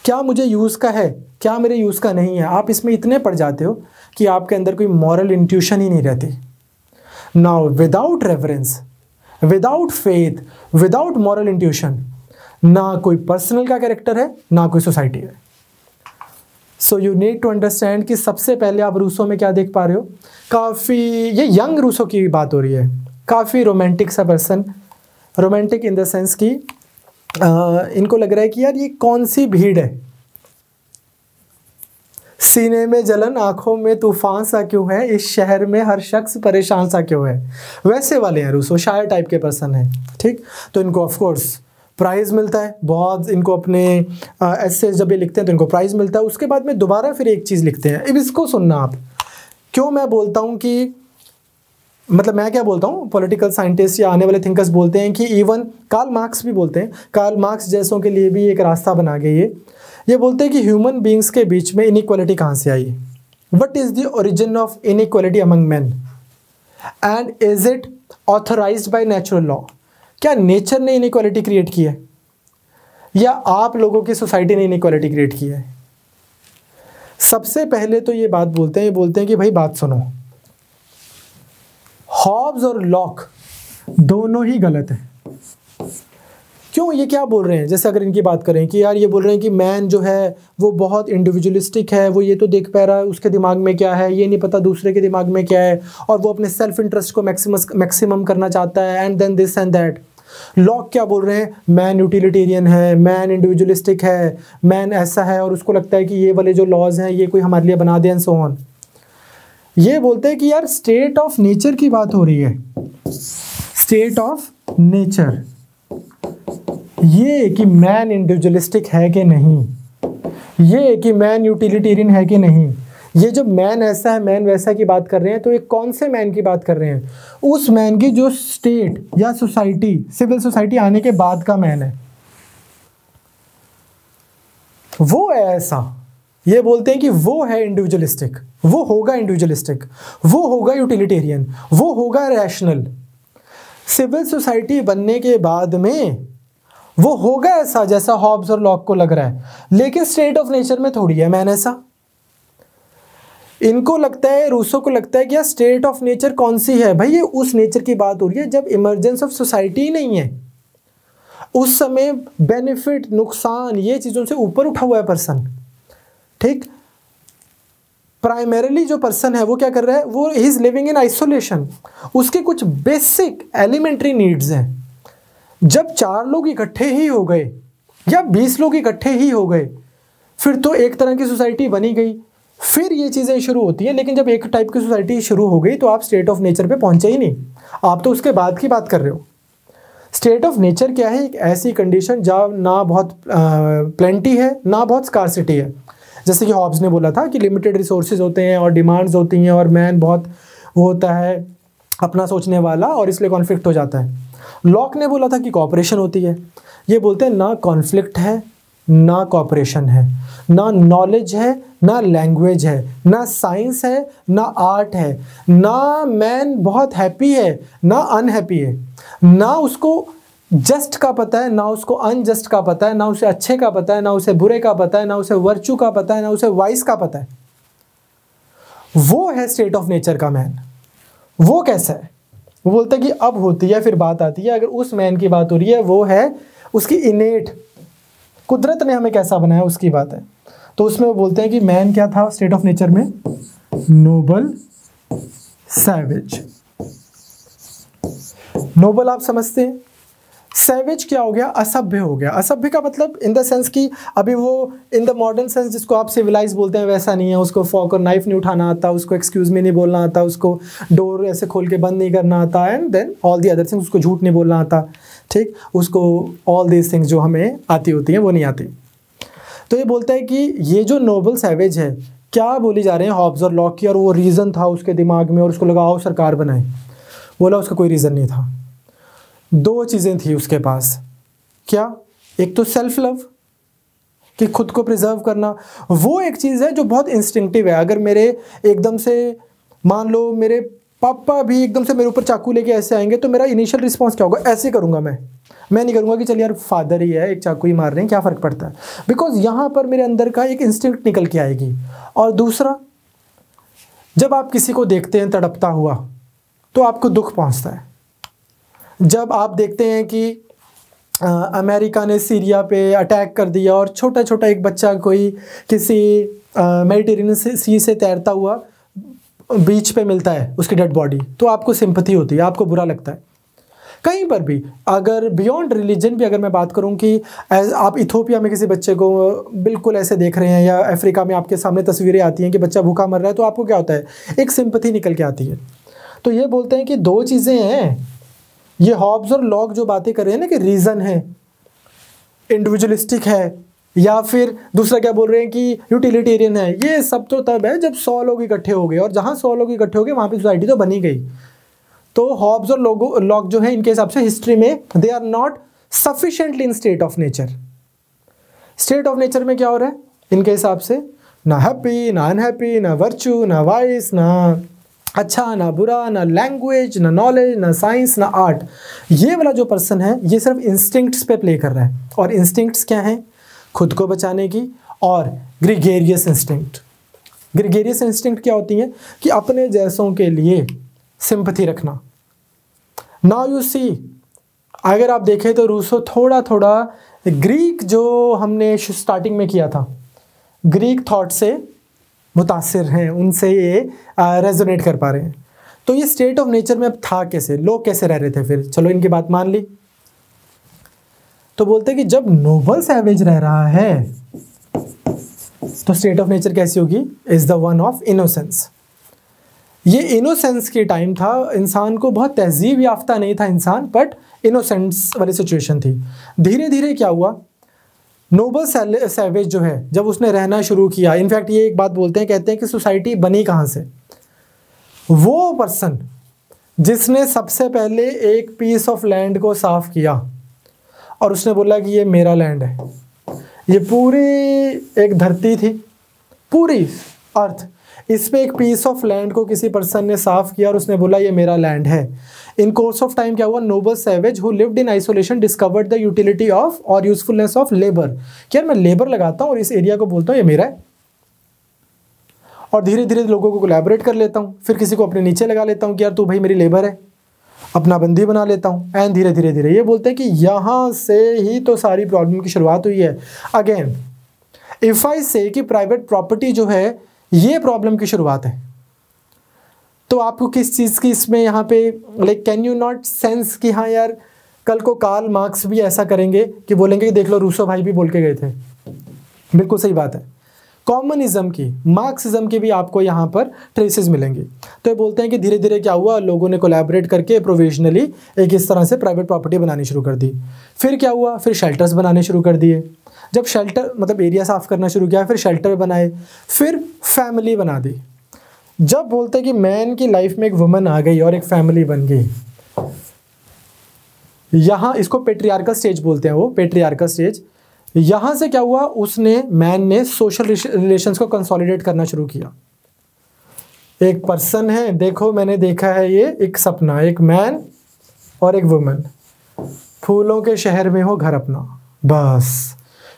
क्या मुझे यूज़ का है क्या मेरे यूज़ का नहीं है, आप इसमें इतने पड़ जाते हो कि आपके अंदर कोई मॉरल इंट्यूशन ही नहीं रहती। Now without reference, without faith, without moral intuition, ना कोई पर्सनल का कैरेक्टर है ना कोई सोसाइटी है। So you need to understand कि सबसे पहले आप रूसो में क्या देख पा रहे हो, काफ़ी, ये यंग रूसो की बात हो रही है, काफ़ी रोमांटिक सा person, romantic in the sense कि इनको लग रहा है कि यार ये कौन सी भीड़ है, सीने में जलन आंखों में तूफान सा क्यों है, इस शहर में हर शख्स परेशान सा क्यों है, वैसे वाले हैं रूसो, शायर टाइप के पर्सन है, ठीक। तो इनको ऑफ कोर्स प्राइज़ मिलता है बहुत, इनको अपने ऐसे जब ये लिखते हैं तो इनको प्राइज़ मिलता है। उसके बाद में दोबारा फिर एक चीज़ लिखते हैं, अब इसको सुनना आप, क्यों मैं बोलता हूँ कि, मतलब मैं क्या बोलता हूँ, पॉलिटिकल साइंटिस्ट या आने वाले थिंकर्स बोलते हैं कि इवन कार्ल मार्क्स भी बोलते हैं, कार्ल मार्क्स जैसों के लिए भी एक रास्ता बना गई है। ये बोलते हैं कि ह्यूमन बींग्स के बीच में इनइक्वालिटी कहाँ से आई, what is the origin of inequality among man, and is it authorized by natural law. क्या नेचर ने इनइक्वालिटी क्रिएट की है या आप लोगों की सोसाइटी ने इनइक्वालिटी क्रिएट की है? सबसे पहले तो ये बात बोलते हैं, ये बोलते हैं कि भाई बात सुनो, हॉब्स और लॉक दोनों ही गलत है। क्यों, ये क्या बोल रहे हैं? जैसे अगर इनकी बात करें कि यार ये बोल रहे हैं कि मैन जो है वो बहुत इंडिविजुअलिस्टिक है, वो ये तो देख पा रहा है उसके दिमाग में क्या है, ये नहीं पता दूसरे के दिमाग में क्या है, और वो अपने सेल्फ इंटरेस्ट को मैक्सिमम करना चाहता है, and then this and that. Locke क्या बोल रहे हैं? मैन यूटिलिटेरियन है, मैन इंडिविजुअलिस्टिक है, मैन ऐसा है और उसको लगता है कि ये वाले जो लॉज हैं ये कोई हमारे लिए बना दे एंड सो ऑन। ये बोलते हैं कि यार स्टेट ऑफ नेचर की बात हो रही है, स्टेट ऑफ नेचर, ये कि मैन इंडिविजुअलिस्टिक है कि नहीं, ये कि मैन यूटिलिटेरियन है कि नहीं। ये जब मैन ऐसा है मैन वैसा की बात कर रहे हैं तो ये कौन से मैन की बात कर रहे हैं? उस मैन की जो स्टेट या सोसाइटी, सिविल सोसाइटी आने के बाद का मैन है, वो है ऐसा। ये बोलते हैं कि वो है इंडिविजुअलिस्टिक, वो होगा इंडिविजुअलिस्टिक, वो होगा यूटिलिटेरियन, वो होगा रैशनल। सिविल सोसाइटी बनने के बाद में वो होगा ऐसा जैसा हॉब्स और लॉक को लग रहा है, लेकिन स्टेट ऑफ नेचर में थोड़ी है मैन ऐसा। इनको लगता है, रूसो को लगता है कि यार स्टेट ऑफ नेचर कौन सी है भाई? ये उस नेचर की बात हो रही है जब इमरजेंस ऑफ सोसाइटी ही नहीं है, उस समय बेनिफिट नुकसान ये चीजों से ऊपर उठा हुआ है पर्सन। ठीक, प्राइमरीली जो पर्सन है वो क्या कर रहा है? वो he is living in isolation, उसके कुछ बेसिक एलिमेंट्री नीड्स हैं। जब 4 लोग इकट्ठे ही हो गए या 20 लोग इकट्ठे ही हो गए फिर तो एक तरह की सोसाइटी बनी गई, फिर ये चीज़ें शुरू होती हैं। लेकिन जब एक टाइप की सोसाइटी शुरू हो गई तो आप स्टेट ऑफ नेचर पे पहुंचे ही नहीं, आप तो उसके बाद की बात कर रहे हो। स्टेट ऑफ नेचर क्या है? एक ऐसी कंडीशन जहाँ ना बहुत प्लेंटी है ना बहुत स्कार्सिटी है। जैसे कि हॉब्स ने बोला था कि लिमिटेड रिसोर्सेज होते हैं और डिमांड्स होती हैं और मैन बहुत वो होता है अपना सोचने वाला और इसलिए कॉन्फ्लिक्ट हो जाता है। लॉक ने बोला था कि कॉपरेशन होती है। ये बोलते हैं ना कॉन्फ्लिक्ट है ना कॉपरेशन है, ना नॉलेज है ना लैंग्वेज है, ना साइंस है ना आर्ट है, ना मैन बहुत हैप्पी है ना अनहैप्पी है, ना उसको जस्ट का पता है ना उसको अनजस्ट का पता है, ना उसे अच्छे का पता है ना उसे बुरे का पता है, ना उसे वर्चू का पता है ना उसे वाइस का पता है। वो है स्टेट ऑफ नेचर का मैन। वो कैसा है? वो बोलता है कि अब होती है फिर बात आती है, अगर उस मैन की बात हो रही है वो है उसकी इनेट, कुदरत ने हमें कैसा बनाया उसकी बात है। तो उसमें वो बोलते हैं कि मैन क्या था स्टेट ऑफ नेचर में? Noble savage. नोबल आप समझते हैं, सैवेज क्या हो गया? असभ्य हो गया। असभ्य का मतलब इन द सेंस कि अभी वो इन द मॉडर्न सेंस जिसको आप सिविलाइज बोलते हैं वैसा नहीं है, उसको फॉक और नाइफ नहीं उठाना आता, उसको एक्सक्यूज मी नहीं बोलना आता, उसको डोर ऐसे खोल के बंद नहीं करना आता, and then all the other things, उसको झूठ नहीं बोलना आता। ठीक, उसको ऑल दीज थिंग्स जो हमें आती होती हैं वो नहीं आती। तो ये बोलता है कि ये जो नोबल सैवेज है, क्या बोली जा रहे हैं हॉब्स और लॉक की, और वो रीज़न था उसके दिमाग में और उसको लगा आओ सरकार बनाए। बोला उसका कोई रीज़न नहीं था, 2 चीज़ें थी उसके पास। क्या? एक तो सेल्फ लव, कि खुद को प्रिजर्व करना, वो एक चीज़ है जो बहुत इंस्टिंक्टिव है। अगर मेरे एकदम से मान लो मेरे पापा भी एकदम से मेरे ऊपर चाकू लेके ऐसे आएंगे तो मेरा इनिशियल रिस्पॉन्स क्या होगा? ऐसे करूँगा मैं नहीं करूँगा कि चल यार फादर ही है एक चाकू ही मार रहे हैं क्या फ़र्क पड़ता है, बिकॉज यहाँ पर मेरे अंदर का एक इंस्टिंक्ट निकल के आएगी। और दूसरा, जब आप किसी को देखते हैं तड़पता हुआ तो आपको दुख पहुँचता है। जब आप देखते हैं कि अमेरिका ने सीरिया पे अटैक कर दिया और छोटा छोटा एक बच्चा कोई किसी मेडिटेरेनियन सी से तैरता हुआ बीच पे मिलता है उसकी डेड बॉडी, तो आपको सिंपैथी होती है, आपको बुरा लगता है। कहीं पर भी, अगर बियॉन्ड रिलीजन भी अगर मैं बात करूं कि आप इथोपिया में किसी बच्चे को बिल्कुल ऐसे देख रहे हैं या अफ्रीका में आपके सामने तस्वीरें आती हैं कि बच्चा भूखा मर रहा है, तो आपको क्या होता है? एक सिंपैथी निकल के आती है। तो ये बोलते हैं कि 2 चीज़ें हैं। ये हॉब्स और लॉक जो बातें कर रहे हैं ना कि रीज़न है, इंडिविजुअलिस्टिक है, या फिर दूसरा क्या बोल रहे हैं कि यूटिलिटेरियन है, ये सब तो तब है जब 100 लोग इकट्ठे हो गए, और जहाँ 100 लोग इकट्ठे हो गए वहाँ पे सोसाइटी तो बनी गई। तो हॉब्स और लॉक जो है इनके हिसाब से हिस्ट्री में they are not sufficiently in state of nature. State of nature में क्या हो रहा है इनके हिसाब से? ना हैप्पी ना अनहैप्पी, ना वर्चू ना वाइस, ना अच्छा ना बुरा, ना लैंग्वेज ना नॉलेज ना साइंस ना आर्ट। ये वाला जो पर्सन है ये सिर्फ इंस्टिंक्ट्स पे प्ले कर रहा है। और इंस्टिंक्ट्स क्या है? खुद को बचाने की और ग्रीगेरियस इंस्टिंक्ट। ग्रीगेरियस इंस्टिंक्ट क्या होती है? कि अपने जैसों के लिए सिंपैथी रखना। नाउ यू सी, अगर आप देखें तो रूसो थोड़ा थोड़ा ग्रीक जो हमने स्टार्टिंग में किया था, ग्रीक थॉट से मुतासिर हैं, उनसे ये रेजोनेट कर पा रहे हैं। तो ये स्टेट ऑफ नेचर में अब था कैसे, लोग कैसे रह रहे थे फिर, चलो इनकी बात मान ली। तो बोलते हैं कि जब नोबल सैवेज रह रहा है तो स्टेट ऑफ नेचर कैसी होगी, is the one of innocence. ये इनोसेंस के टाइम था, इंसान को बहुत तहजीब याफ्ता नहीं था इंसान, बट इनोसेंस वाली सिचुएशन थी। धीरे धीरे क्या हुआ, नोबल सैवेज जो है जब उसने रहना शुरू किया, इनफैक्ट ये एक बात बोलते हैं, कहते हैं कि सोसाइटी बनी कहाँ से, वो पर्सन जिसने सबसे पहले एक पीस ऑफ लैंड को साफ किया और उसने बोला कि ये मेरा लैंड है, ये पूरी एक धरती थी, पूरी अर्थ, इस पे एक पीस ऑफ लैंड को किसी पर्सन ने साफ किया और उसने बोला ये मेरा लैंड है। इन कोर्स ऑफ टाइम क्या हुआ, noble savage who lived in isolation discovered the utility of और यूजफुलनेस ऑफ लेबर, कि यार मैं लेबर लगाता हूँ और इस एरिया को बोलता हूँ ये मेरा है, और धीरे धीरे लोगों को कोलैबोरेट कर लेता हूँ, फिर किसी को अपने नीचे लगा लेता हूँ कि यार तू भाई मेरी लेबर है, अपना बंदी बना लेता हूँ, एंड धीरे धीरे धीरे ये बोलते हैं कि यहाँ से ही तो सारी प्रॉब्लम की शुरुआत हुई है। अगेन इफ आई से कि प्राइवेट प्रॉपर्टी जो है ये प्रॉब्लम की शुरुआत है, तो आपको किस चीज़ की इसमें यहाँ पे like can you not sense कि हाँ यार कल को कार्ल मार्क्स भी ऐसा करेंगे कि बोलेंगे कि देख लो रूसो भाई भी बोल के गए थे, बिल्कुल सही बात है। कॉमनिज्म की, मार्क्सिज्म की भी आपको यहाँ पर ट्रेसेस मिलेंगे। तो ये बोलते हैं कि धीरे धीरे क्या हुआ, लोगों ने कोलैबोरेट करके प्रोविजनली एक इस तरह से प्राइवेट प्रॉपर्टी बनानी शुरू कर दी। फिर क्या हुआ, फिर शेल्टर्स बनाने शुरू कर दिए। जब शेल्टर मतलब एरिया साफ करना शुरू किया, फिर शेल्टर बनाए, फिर फैमिली बना दी। जब बोलते हैं कि मैन की लाइफ में एक वुमन आ गई और एक फैमिली बन गई, यहाँ इसको पेट्रियार्कल स्टेज बोलते हैं, वो पेट्रियार्कल स्टेज। यहाँ से क्या हुआ, उसने मैन ने सोशल रिलेशंस को कंसोलिडेट करना शुरू किया। एक पर्सन है, देखो मैंने देखा है ये एक सपना, एक मैन और एक वुमन, फूलों के शहर में हो घर अपना, बस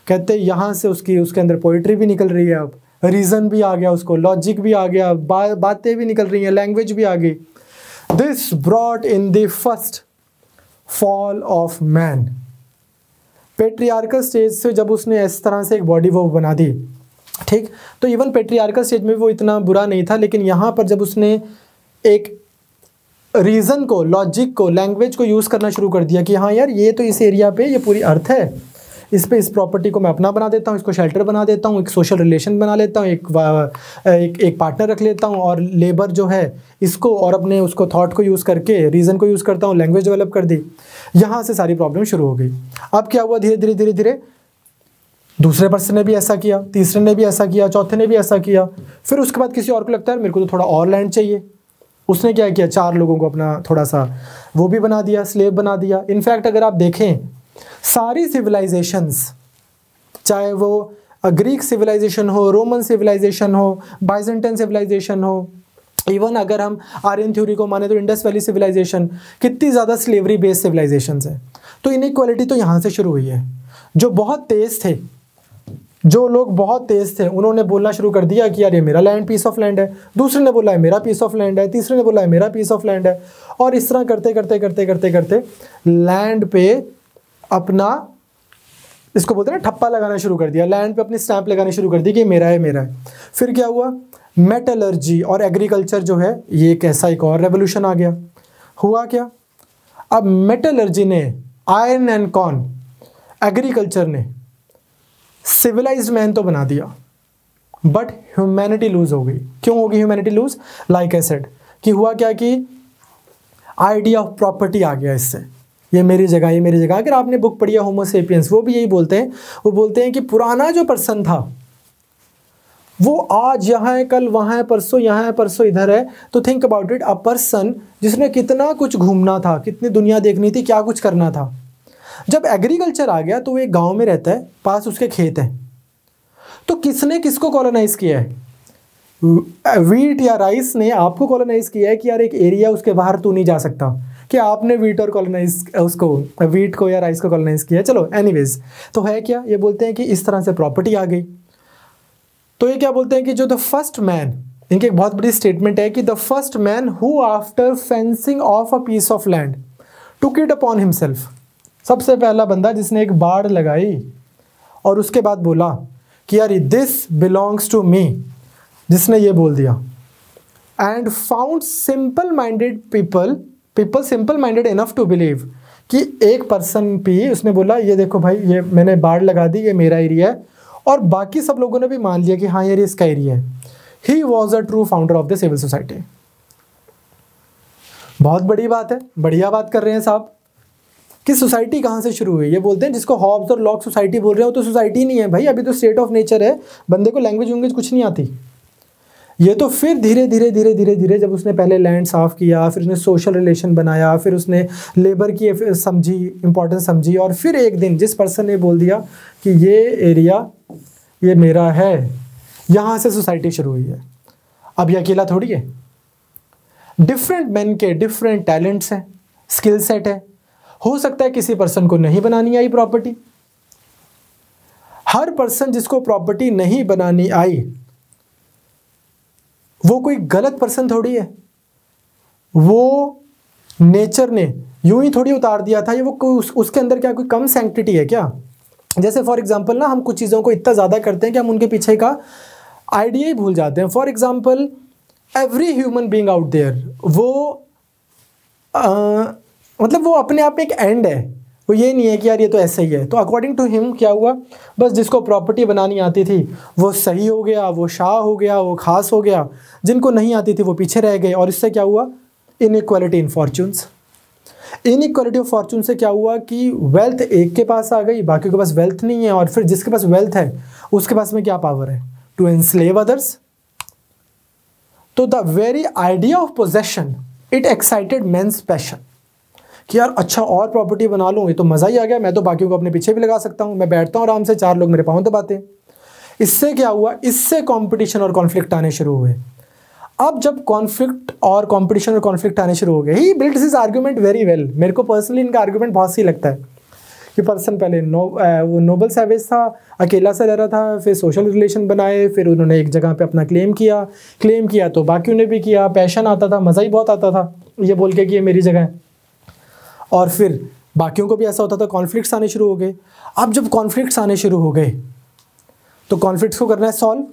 कहते यहाँ से उसके अंदर पोइट्री भी निकल रही है, अब रीज़न भी आ गया, उसको लॉजिक भी आ गया, बातें भी निकल रही हैं, लैंग्वेज भी आ गई। This brought in the first fall of man. Patriarchal stage से जब उसने इस तरह से एक बॉडी वो बना दी, ठीक, तो इवन पेट्रियार्कल स्टेज में वो इतना बुरा नहीं था, लेकिन यहाँ पर जब उसने एक रीज़न को, लॉजिक को, लैंग्वेज को यूज़ करना शुरू कर दिया कि हाँ यार ये तो इस एरिया पे ये पूरी अर्थ है, इस पे इस प्रॉपर्टी को मैं अपना बना देता हूँ, इसको शेल्टर बना देता हूँ, एक सोशल रिलेशन बना लेता हूँ, एक पार्टनर रख लेता हूँ, और लेबर जो है इसको और अपने उसको थॉट को यूज़ करके रीज़न को यूज़ करता हूँ, लैंग्वेज डेवलप कर दी। यहाँ से सारी प्रॉब्लम शुरू हो गई। अब क्या हुआ, धीरे धीरे धीरे धीरे दूसरे पर्सन ने भी ऐसा किया, तीसरे ने भी ऐसा किया, चौथे ने भी ऐसा किया, फिर उसके बाद किसी और को लगता है मेरे को तो थोड़ा और लैंड चाहिए, उसने क्या किया, 4 लोगों को अपना थोड़ा सा वो भी बना दिया, स्लेव बना दिया। इनफैक्ट अगर आप देखें सारी सिविलाइजेशंस, चाहे वो ग्रीक सिविलाइजेशन हो, रोमन सिविलाइजेशन हो, बाइजेंटाइन सिविलाइजेशन हो, इवन अगर हम आर्यन थ्योरी को माने तो इंडस वैली सिविलाइजेशन, कितनी ज़्यादा स्लेवरी बेस्ड सिविलाइजेशंस हैं। तो इनइक्वालिटी तो यहाँ से शुरू हुई है। जो बहुत तेज़ थे, जो लोग बहुत तेज़ थे, उन्होंने बोलना शुरू कर दिया कि यार ये मेरा लैंड, पीस ऑफ लैंड है, दूसरे ने बोला है मेरा पीस ऑफ लैंड है, तीसरे ने बोला है मेरा पीस ऑफ लैंड है, और इस तरह करते करते करते करते करते लैंड पे अपना, इसको बोलते हैं ना, ठप्पा लगाना शुरू कर दिया, लैंड पे अपनी स्टैंप लगानी शुरू कर दी कि मेरा है मेरा है। फिर क्या हुआ, मेटलर्जी और एग्रीकल्चर जो है ये एक ऐसा एक और रेवोल्यूशन आ गया। हुआ क्या, अब मेटलर्जी ने आयरन एंड कॉर्न, एग्रीकल्चर ने सिविलाइज्ड मैन तो बना दिया, बट ह्यूमैनिटी लूज हो गई। क्यों होगी humanity lose, like I said कि हुआ क्या कि आइडिया ऑफ प्रॉपर्टी आ गया इससे, ये मेरी जगह, ये मेरी जगह। अगर आपने बुक पढ़ी है होमो सेपियंस, वो भी यही बोलते हैं, वो बोलते हैं कि पुराना जो पर्सन था वो आज यहाँ है, कल वहाँ है, परसों यहाँ है, परसों इधर है। तो think about it, a person जिसने कितना कुछ घूमना था, कितनी दुनिया देखनी थी, क्या कुछ करना था। जब एग्रीकल्चर आ गया तो वो एक गांव में रहता है, पास उसके खेत हैं, तो किसने किसको कॉलोनाइज किया है, वीट या राइस ने आपको कॉलोनाइज किया है कि यार एक एरिया उसके बाहर तू नहीं जा सकता, कि आपने वीट और कॉलोनाइज उसको, वीट को या राइस को कॉलोनाइज किया। चलो एनीवेज, तो है क्या, ये बोलते हैं कि इस तरह से प्रॉपर्टी आ गई। तो ये क्या बोलते हैं कि जो द फर्स्ट मैन, इनकी एक बहुत बड़ी स्टेटमेंट है कि the first man who after fencing off a piece of land took it upon himself, सबसे पहला बंदा जिसने एक बाड़ लगाई और उसके बाद बोला कि यार दिस बिलोंग्स टू मी, जिसने ये बोल दिया, and found simple minded people simple minded enough to believe कि एक पर्सन भी उसने बोला ये देखो भाई ये मैंने बाड़ लगा दी, ये मेरा एरिया है, और बाकी सब लोगों ने भी मान लिया कि हाँ यार इसका एरिया है। He was a true founder of the civil society. बहुत बड़ी बात है, बढ़िया बात कर रहे हैं साहब कि सोसाइटी कहाँ से शुरू हुई। ये बोलते हैं जिसको हॉब्स और लॉक सोसाइटी बोल रहे हो तो सोसाइटी नहीं है भाई, अभी तो स्टेट ऑफ नेचर है, बंदे को लैंग्वेज वैंग्वेज कुछ नहीं आती। ये तो फिर धीरे धीरे जब उसने पहले लैंड साफ़ किया, फिर उसने सोशल रिलेशन बनाया, फिर उसने लेबर की समझी, इंपॉर्टेंस समझी, और फिर एक दिन जिस पर्सन ने बोल दिया कि ये एरिया ये मेरा है, यहाँ से सोसाइटी शुरू हुई है। अब ये अकेला थोड़ी है, डिफरेंट मैन के डिफरेंट टैलेंट्स हैं, स्किल सेट है। हो सकता है किसी पर्सन को नहीं बनानी आई प्रॉपर्टी, हर पर्सन जिसको प्रॉपर्टी नहीं बनानी आई वो कोई गलत पर्सन थोड़ी है, वो नेचर ने यूं ही थोड़ी उतार दिया था, ये वो उसके अंदर क्या कोई कम सैंक्टिटी है क्या? जैसे फॉर एग्जांपल ना हम कुछ चीज़ों को इतना ज़्यादा करते हैं कि हम उनके पीछे का आइडिया ही भूल जाते हैं। For example every human being out there, वो मतलब वो अपने आप में एक एंड है, वो ये नहीं है कि यार ये तो ऐसा ही है। तो अकॉर्डिंग टू हिम क्या हुआ, बस जिसको प्रॉपर्टी बनानी आती थी वो सही हो गया, वो शाह हो गया, वो खास हो गया, जिनको नहीं आती थी वो पीछे रह गए। और इससे क्या हुआ, inequality in fortunes. Inequality of Fortune से क्या हुआ कि वेल्थ एक के पास आ गई, बाकी के पास वेल्थ नहीं है, और फिर जिसके पास वेल्थ है उसके पास में क्या पावर है, टू एनस्लेव अदर्स। तो the very idea of possession it excited men's passion कि यार अच्छा और प्रॉपर्टी बना लूँ, ये तो मज़ा ही आ गया, मैं तो बाकियों को अपने पीछे भी लगा सकता हूँ, मैं बैठता हूँ आराम से, चार लोग मेरे पाँव दबाते हैं। इससे क्या हुआ, इससे कंपटीशन और कॉन्फ्लिक्ट आने शुरू हुए। अब जब कॉन्फ्लिक्ट और कंपटीशन और कॉन्फ्लिक्ट आने शुरू हो गए, he build this argument very well. मेरे को पर्सनली इनका आर्गुमेंट बहुत सही लगता है कि पर्सन पहले वो नोबल सैवेज था, अकेला सा रह रहा था, फिर सोशल रिलेशन बनाए, फिर उन्होंने एक जगह पे अपना क्लेम किया तो बाकियों ने भी किया, पैशन आता था, मज़ा ही बहुत आता था ये बोल के कि ये मेरी जगह है, और फिर बाकियों को भी ऐसा होता था, कॉन्फ्लिक्ट्स आने शुरू हो गए। अब जब कॉन्फ्लिक्ट्स आने शुरू हो गए तो कॉन्फ्लिक्ट्स को करना है सॉल्व।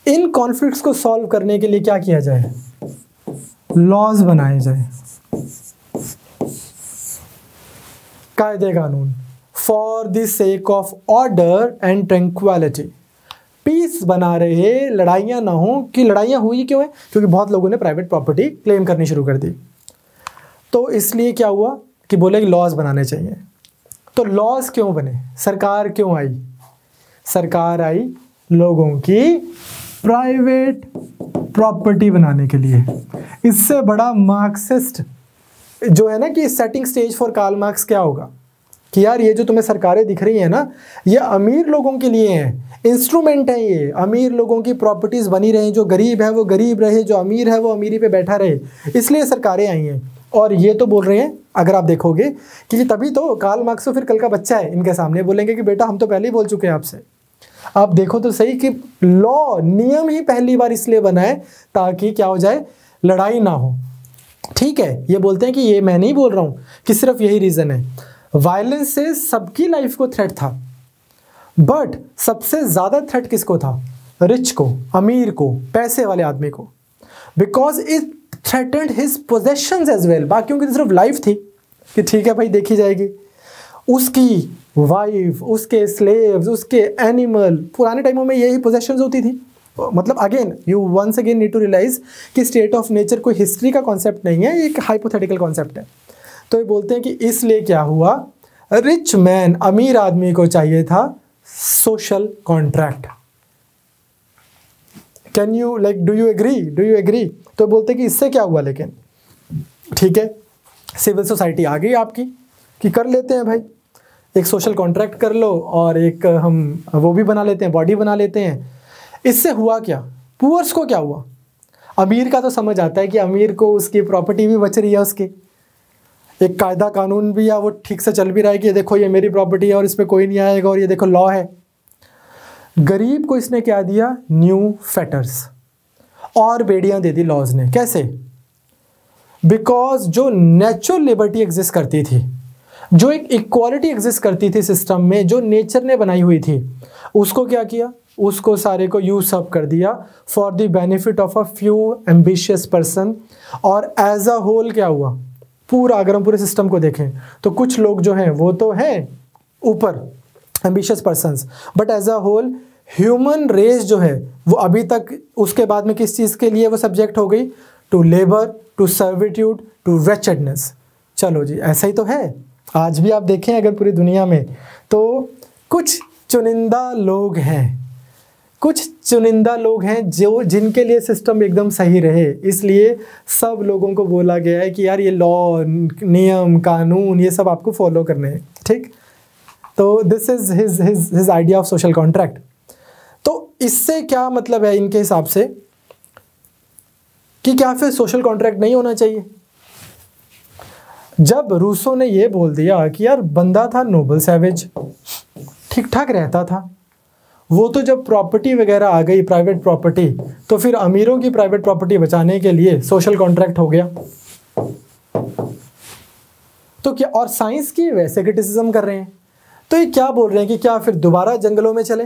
इन कॉन्फ्लिक्ट्स को सॉल्व करने के लिए क्या किया जाए, लॉज बनाए जाए, कायदे कानून, for the sake of order and tranquillity. Peace बना रहे, लड़ाइयाँ ना हो। कि लड़ाइयाँ हुई क्यों है, क्योंकि बहुत लोगों ने प्राइवेट प्रॉपर्टी क्लेम करनी शुरू कर दी। तो इसलिए क्या हुआ कि बोले कि लॉज बनाने चाहिए। तो लॉज क्यों बने, सरकार क्यों आई, सरकार आई लोगों की प्राइवेट प्रॉपर्टी बनाने के लिए। इससे बड़ा मार्क्सिस्ट जो है ना कि setting stage for Karl Marx क्या होगा कि यार ये जो तुम्हें सरकारें दिख रही हैं ना, ये अमीर लोगों के लिए हैं, इंस्ट्रूमेंट हैं, ये अमीर लोगों की प्रॉपर्टीज़ बनी रहे, जो गरीब है वो गरीब रहे, जो अमीर है वो अमीरी पे बैठा रहे, इसलिए सरकारें आई हैं। और ये तो बोल रहे हैं, अगर आप देखोगे कि तभी तो कार्ल मार्क्स तो फिर कल का बच्चा है, इनके सामने बोलेंगे कि बेटा हम तो पहले ही बोल चुके हैं आपसे। आप देखो तो सही कि लॉ, नियम ही पहली बार इसलिए बना है ताकि क्या हो जाए, लड़ाई ना हो। ठीक है, ये बोलते हैं कि ये मैं नहीं बोल रहा हूँ कि सिर्फ यही रीज़न है, वायलेंस से सबकी लाइफ को थ्रेट था, बट सबसे ज़्यादा थ्रेट किसको था, रिच को, अमीर को, पैसे वाले आदमी को, because it threatened his possessions as well. बाकियों की तो सिर्फ लाइफ थी कि ठीक है भाई देखी जाएगी, उसकी वाइफ, उसके स्लेव्स, उसके एनिमल, पुराने टाइमों में यही पोजेशंस होती थी। मतलब again you once again need to realise कि स्टेट ऑफ नेचर कोई हिस्ट्री का कॉन्सेप्ट नहीं है, एक हाइपोथेटिकल कॉन्सेप्ट है। तो ये बोलते हैं कि इसलिए क्या हुआ, रिच मैन, अमीर आदमी को चाहिए था social contract. Can you like do you agree? तो बोलते हैं कि इससे क्या हुआ, लेकिन ठीक है सिविल सोसाइटी आ गई आपकी कि कर लेते हैं भाई, एक सोशल कॉन्ट्रैक्ट कर लो और एक हम वो भी बना लेते हैं, बॉडी बना लेते हैं। इससे हुआ क्या, पुअर्स को क्या हुआ, अमीर का तो समझ आता है कि अमीर को उसकी प्रॉपर्टी भी बच रही है, उसकी एक कायदा कानून भी है, वो ठीक से चल भी रहा है कि देखो ये मेरी प्रॉपर्टी है और इस पर कोई नहीं आएगा और ये देखो लॉ है। गरीब को इसने क्या दिया, न्यू फेटर्स और बेड़ियां दे दी लॉज ने। कैसे, बिकॉज जो नेचुरल लिबर्टी एग्जिस्ट करती थी जो एक इक्वालिटी एग्जिस्ट करती थी सिस्टम में, जो नेचर ने बनाई हुई थी, उसको क्या किया, उसको सारे को यूज अप कर दिया for the benefit of a few ambitious person. और एज अ होल क्या हुआ, पूरा अगर हम पूरे सिस्टम को देखें तो कुछ लोग जो हैं वो तो हैं ऊपर ambitious persons, but as a whole human race जो है वो अभी तक उसके बाद में किस चीज़ के लिए वो सब्जेक्ट हो गई, to labour, to servitude, to wretchedness. चलो जी, ऐसा ही तो है आज भी। आप देखें अगर पूरी दुनिया में तो कुछ चुनिंदा लोग हैं, कुछ चुनिंदा लोग हैं जो जिनके लिए सिस्टम एकदम सही रहे, इसलिए सब लोगों को बोला गया है कि यार ये लॉ, नियम, कानून ये सब आपको फॉलो करने हैं, ठीक। तो this is his idea of social contract. तो इससे क्या मतलब है इनके हिसाब से कि क्या फिर सोशल कॉन्ट्रैक्ट नहीं होना चाहिए? जब रूसो ने ये बोल दिया कि यार बंदा था नोबल सैवेज, ठीक ठाक रहता था, वो तो जब प्रॉपर्टी वगैरह आ गई, प्राइवेट प्रॉपर्टी, तो फिर अमीरों की प्राइवेट प्रॉपर्टी बचाने के लिए सोशल कॉन्ट्रैक्ट हो गया। तो क्या, और साइंस की वैसे क्रिटिसिज्म कर रहे हैं, तो ये क्या बोल रहे हैं कि क्या फिर दोबारा जंगलों में चले,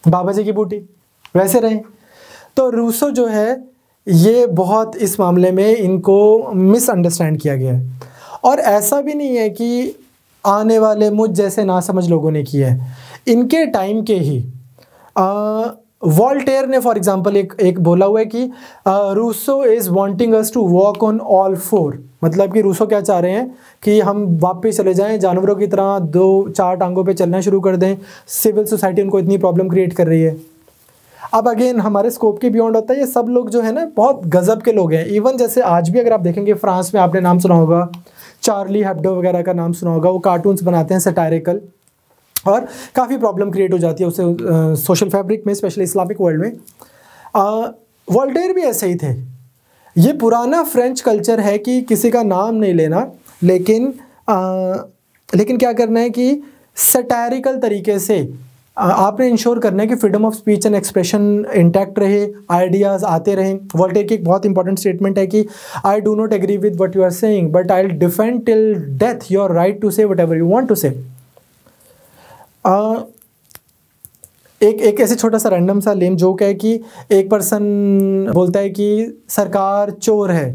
बाबा जी की बूटी वैसे रहे? तो रूसो जो है ये बहुत इस मामले में इनको मिसअंडरस्टैंड किया गया है। और ऐसा भी नहीं है कि आने वाले मुझ जैसे नासमझ लोगों ने किया है, इनके टाइम के ही वॉल्टेयर ने फॉर एग्जांपल एक बोला हुआ है कि Rousseau is wanting us to walk on all four. मतलब कि रूसो क्या चाह रहे हैं कि हम वापस चले जाएं जानवरों की तरह, 2-4 टांगों पे चलना शुरू कर दें। सिविल सोसाइटी उनको इतनी प्रॉब्लम क्रिएट कर रही है। अब अगेन हमारे स्कोप के बियॉन्ड होता है, ये सब लोग जो है ना बहुत गजब के लोग हैं। इवन जैसे आज भी अगर आप देखेंगे फ्रांस में, आपने नाम सुना होगा चार्ली हेब्डो वगैरह का नाम सुना होगा, वो कार्टून्स बनाते हैं सैटायरिकल, और काफ़ी प्रॉब्लम क्रिएट हो जाती है उससे सोशल फैब्रिक में, स्पेशली इस्लामिक वर्ल्ड में। वॉल्टेयर भी ऐसे ही थे। ये पुराना फ्रेंच कल्चर है कि किसी का नाम नहीं लेना, लेकिन क्या करना है कि सैटायरिकल तरीके से आपने इंश्योर करना है कि freedom of speech and expression intact रहे, आइडियाज़ आते रहें। वॉल्टेयर की एक बहुत इंपॉर्टेंट स्टेटमेंट है कि I do not agree with what you are saying but I will defend till death your right to say whatever you want to say. एक ऐसे छोटा सा रैंडम सा लेम जोक है कि एक पर्सन बोलता है कि सरकार चोर है,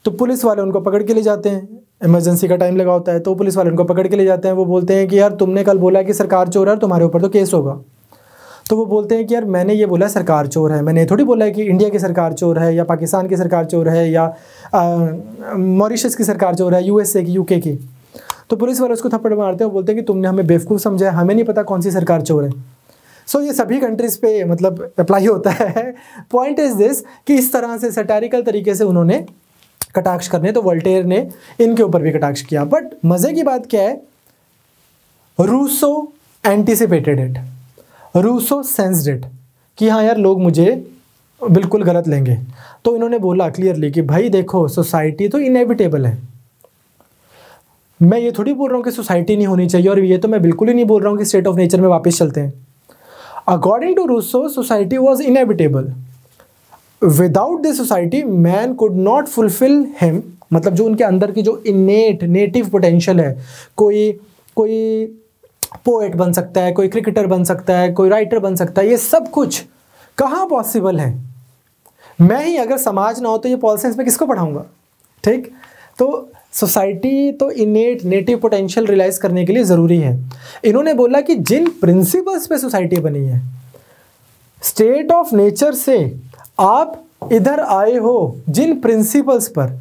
तो पुलिस वाले उनको पकड़ के ले जाते हैं। इमरजेंसी का टाइम लगा होता है, तो पुलिस वाले उनको पकड़ के ले जाते हैं। वो बोलते हैं कि यार तुमने कल बोला कि सरकार चोर है, तुम्हारे ऊपर तो केस होगा। तो वो बोलते हैं कि यार मैंने ये बोला सरकार चोर है, मैंने थोड़ी बोला है कि इंडिया की सरकार चोर है या पाकिस्तान की सरकार चोर है या मॉरिशस की सरकार चोर है, यूएसए की, यूके की। तो पुलिस वाले उसको थप्पड़ मारते हैं, बोलते हैं कि तुमने हमें बेवकूफ़ समझा है, हमें नहीं पता कौन सी सरकार चोर है। सो ये सभी कंट्रीज़ पे मतलब अप्लाई होता है। पॉइंट इज़ दिस कि इस तरह से सैटायरिकल तरीके से उन्होंने कटाक्ष करने, तो वॉल्टेयर ने इनके ऊपर भी कटाक्ष किया। बट मज़े की बात क्या है, Rousseau anticipated it, Rousseau sensed it कि हाँ यार लोग मुझे बिल्कुल गलत लेंगे। तो इन्होंने बोला क्लियरली कि भाई देखो सोसाइटी तो इनएविटेबल है, मैं ये थोड़ी बोल रहा हूँ कि सोसाइटी नहीं होनी चाहिए, और ये तो मैं बिल्कुल ही नहीं बोल रहा हूँ कि स्टेट ऑफ नेचर में वापस चलते हैं। According to Rousseau society was inevitable, without this society man could not fulfil him, मतलब जो उनके अंदर की जो इनेट नेटिव पोटेंशियल है, कोई पोएट बन सकता है, कोई क्रिकेटर बन सकता है, कोई राइटर बन सकता है, ये सब कुछ कहाँ पॉसिबल है। मैं ही अगर समाज ना हो तो ये पॉल साइंस में किसको पढ़ाऊंगा, ठीक। तो सोसाइटी तो इनेट नेटिव पोटेंशियल रियलाइज करने के लिए ज़रूरी है। इन्होंने बोला कि जिन प्रिंसिपल्स पे सोसाइटी बनी है, स्टेट ऑफ नेचर से आप इधर आए हो जिन प्रिंसिपल्स पर,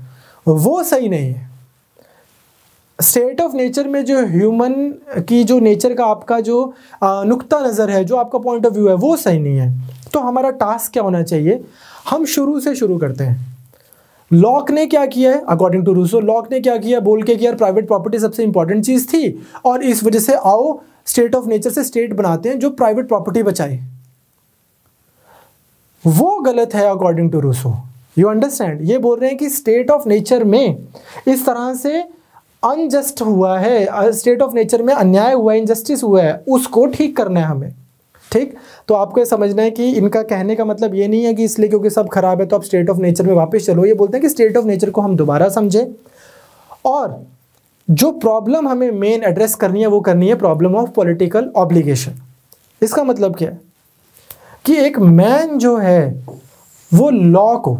वो सही नहीं है। स्टेट ऑफ नेचर में जो ह्यूमन की जो नेचर का आपका जो नुक्ता नज़र है, जो आपका पॉइंट ऑफ व्यू है, वो सही नहीं है। तो हमारा टास्क क्या होना चाहिए, हम शुरू से शुरू करते हैं। लॉक ने क्या किया है, अकॉर्डिंग टू रूसो, लॉक ने क्या किया, बोल के कि यार प्राइवेट प्रॉपर्टी सबसे इंपॉर्टेंट चीज़ थी, और इस वजह से आओ स्टेट ऑफ नेचर से स्टेट बनाते हैं जो प्राइवेट प्रॉपर्टी बचाए। वो गलत है according to Rousseau. You understand, ये बोल रहे हैं कि स्टेट ऑफ नेचर में इस तरह से अनजस्ट हुआ है, स्टेट ऑफ नेचर में अन्याय हुआ है, इनजस्टिस हुआ है, उसको ठीक करना है हमें, ठीक। तो आपको ये समझना है कि इनका कहने का मतलब ये नहीं है कि इसलिए क्योंकि सब खराब है तो आप स्टेट ऑफ नेचर में वापस चलो। ये बोलते हैं कि स्टेट ऑफ नेचर को हम दोबारा समझें और जो प्रॉब्लम हमें मेन एड्रेस करनी है वो करनी है प्रॉब्लम ऑफ पॉलिटिकल ऑब्लिगेशन। इसका मतलब क्या है कि एक मैन जो है वो लॉ को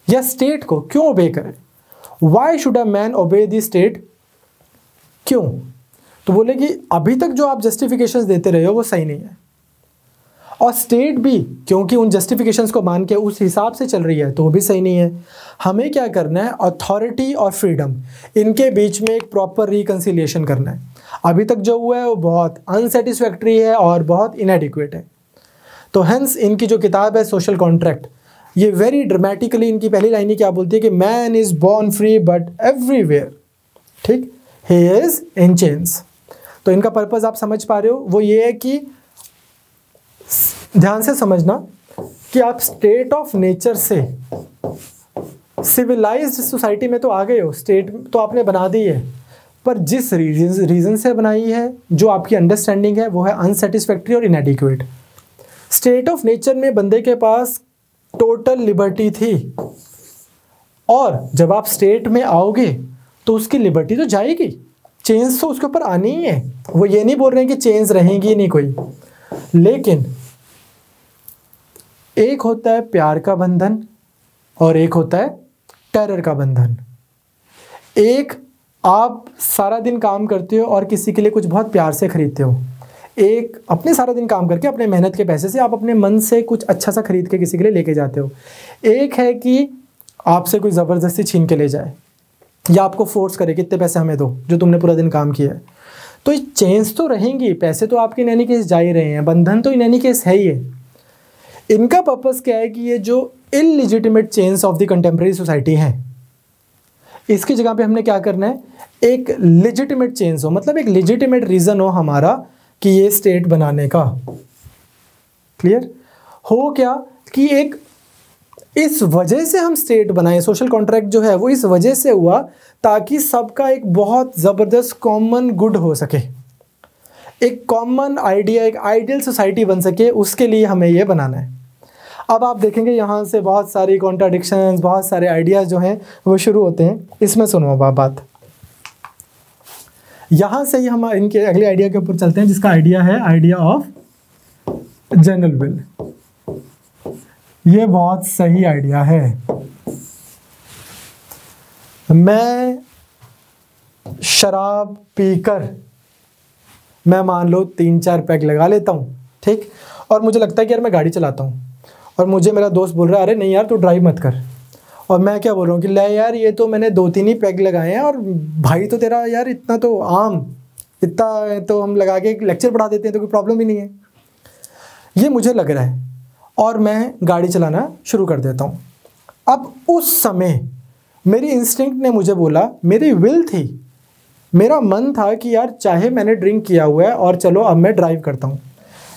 या स्टेट को क्यों ओबे करे। Why should a man obey the state, क्यों? तो बोले कि अभी तक जो आप जस्टिफिकेशंस देते रहे हो वो सही नहीं है, और स्टेट भी क्योंकि उन जस्टिफिकेशंस को मान के उस हिसाब से चल रही है तो वो भी सही नहीं है। हमें क्या करना है, अथॉरिटी और फ्रीडम इनके बीच में एक प्रॉपर रिकंसिलिएशन करना है। अभी तक जो हुआ है वो बहुत अनसेटिस्फैक्ट्री है और बहुत इनएडिक्वेट है। तो हेंस इनकी जो किताब है सोशल कॉन्ट्रैक्ट, ये वेरी ड्रामेटिकली इनकी पहली लाइन ही क्या बोलती है कि man is born free but everywhere, ठीक, ही इज इन चेन्स। तो इनका पर्पस आप समझ पा रहे हो, वो ये है कि ध्यान से समझना कि आप स्टेट ऑफ नेचर से सिविलाइज्ड सोसाइटी में तो आ गए हो, स्टेट तो आपने बना दी है, पर जिस रीजन से बनाई है, जो आपकी अंडरस्टैंडिंग है वो है अनसेटिस्फैक्ट्री और इनएडिक्वेट। स्टेट ऑफ नेचर में बंदे के पास टोटल लिबर्टी थी, और जब आप स्टेट में आओगे तो उसकी लिबर्टी तो जाएगी, चेंज तो उसके ऊपर आनी ही है। वो ये नहीं बोल रहे हैं कि चेंज रहेंगी नहीं कोई, लेकिन एक होता है प्यार का बंधन और एक होता है टेरर का बंधन। एक आप सारा दिन काम करते हो और किसी के लिए कुछ बहुत प्यार से खरीदते हो, एक अपने सारा दिन काम करके अपने मेहनत के पैसे से आप अपने मन से कुछ अच्छा सा खरीद के किसी के लिए लेके जाते हो। एक है कि आपसे कोई ज़बरदस्ती छीन के ले जाए या आपको फोर्स करे कि इतने पैसे हमें दो जो तुमने पूरा दिन काम किया है। तो ये चेंज तो रहेंगी, पैसे तो आपके इन एनी केस जा ही रहे हैं, बंधन तो इन एनी केस है ही है। इनका पर्पस क्या है कि ये जो illegitimate change of the contemporary society है, इसकी जगह पे हमने क्या करना है, एक लेजिटिमेट चेंज हो, मतलब एक लेजिटिमेट रीज़न हो हमारा कि ये स्टेट बनाने का। क्लियर हो क्या कि एक इस वजह से हम स्टेट बनाए, सोशल कॉन्ट्रैक्ट जो है वो इस वजह से हुआ ताकि सबका एक बहुत ज़बरदस्त कॉमन गुड हो सके, एक कॉमन आइडिया, एक आइडियल सोसाइटी बन सके, उसके लिए हमें ये बनाना है। अब आप देखेंगे यहाँ से बहुत सारी कॉन्ट्राडिक्शंस, बहुत सारे आइडियाज़ जो हैं वो शुरू होते हैं। इसमें सुनो बात, यहाँ से ही हम इनके अगले आइडिया के ऊपर चलते हैं, जिसका आइडिया है आइडिया ऑफ जनरल विल। ये बहुत सही आइडिया है। मैं शराब पीकर मैं मान लो 3-4 पैग लगा लेता हूँ, ठीक, और मुझे लगता है कि यार मैं गाड़ी चलाता हूँ, और मुझे मेरा दोस्त बोल रहा है अरे नहीं यार तू ड्राइव मत कर, और मैं क्या बोल रहा हूँ कि ले यार ये तो मैंने 2-3 ही पैग लगाए हैं, और भाई तो तेरा यार इतना तो इतना तो हम लगा के लेक्चर पढ़ा देते हैं तो कोई प्रॉब्लम ही नहीं है। ये मुझे लग रहा है और मैं गाड़ी चलाना शुरू कर देता हूँ। अब उस समय मेरी इंस्टिंक्ट ने मुझे बोला, मेरी विल थी, मेरा मन था कि यार चाहे मैंने ड्रिंक किया हुआ है और चलो अब मैं ड्राइव करता हूँ।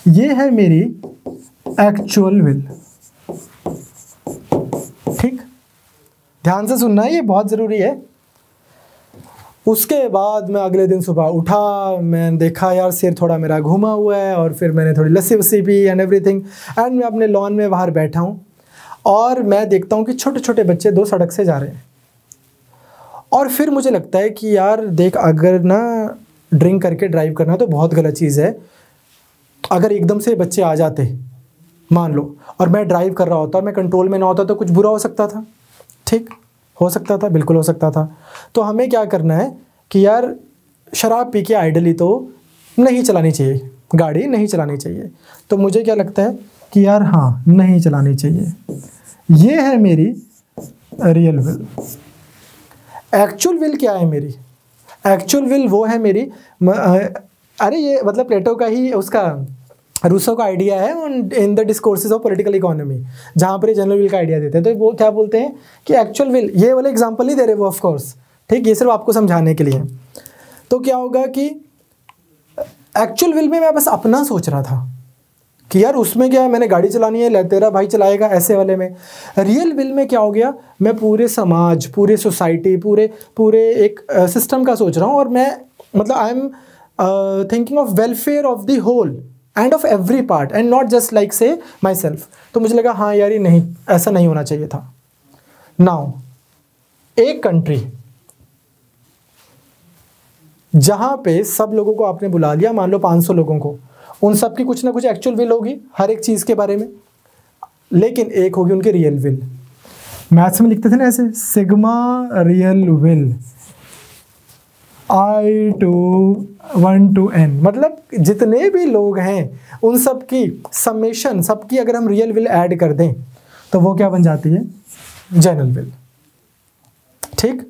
ये है मेरी एक्चुअल विल, ठीक, ध्यान से सुनना है, ये बहुत ज़रूरी है। उसके बाद मैं अगले दिन सुबह उठा, मैंने देखा यार सिर थोड़ा मेरा घुमा हुआ है, और फिर मैंने थोड़ी लस्सी वस्सी पी एंड एवरीथिंग, एंड मैं अपने लॉन में बाहर बैठा हूँ और मैं देखता हूँ कि छोटे छोटे बच्चे 2 सड़क से जा रहे हैं। और फिर मुझे लगता है कि यार देख, अगर ना ड्रिंक करके ड्राइव करना तो बहुत गलत चीज़ है। अगर एकदम से बच्चे आ जाते मान लो और मैं ड्राइव कर रहा होता और मैं कंट्रोल में ना होता तो कुछ बुरा हो सकता था, ठीक, हो सकता था, बिल्कुल हो सकता था। तो हमें क्या करना है कि यार शराब पी के आइडली तो नहीं चलानी चाहिए, गाड़ी नहीं चलानी चाहिए। तो मुझे क्या लगता है कि यार हाँ नहीं चलानी चाहिए। ये है मेरी रियल विल। एक्चुअल विल क्या है मेरी? एक्चुअल विल वो है मेरी अरे ये मतलब प्लेटो का ही, उसका रूसो का आइडिया है in the discourses of political economy, जहाँ पर जनरल विल का आइडिया देते हैं। तो वो क्या बोलते हैं कि एक्चुअल विल, ये वाला एग्जांपल नहीं दे रहे वो ऑफ कोर्स, ठीक, ये सिर्फ आपको समझाने के लिए। तो क्या होगा कि एक्चुअल विल में मैं बस अपना सोच रहा था कि यार उसमें क्या है, मैंने गाड़ी चलानी है, तेरा भाई चलाएगा, ऐसे वाले में। रियल विल में क्या हो गया, मैं पूरे समाज, पूरे सोसाइटी, पूरे एक सिस्टम का सोच रहा हूँ, और मैं मतलब I am thinking of welfare of the whole and of every part and not just like say my self. तो मुझे लगा हाँ यार ये नहीं, ऐसा नहीं होना चाहिए था। नाउ एक कंट्री जहाँ पे सब लोगों को आपने बुला लिया, मान लो 500 लोगों को, उन सब की कुछ ना कुछ एक्चुअल विल होगी हर एक चीज़ के बारे में, लेकिन एक होगी उनकी रियल विल। मैथ्स में लिखते थे ना ऐसे, sigma real will I to 1 to n, मतलब जितने भी लोग हैं उन सब की समेशन, सबकी अगर हम रियल विल ऐड कर दें तो वो क्या बन जाती है, जनरल विल। ठीक,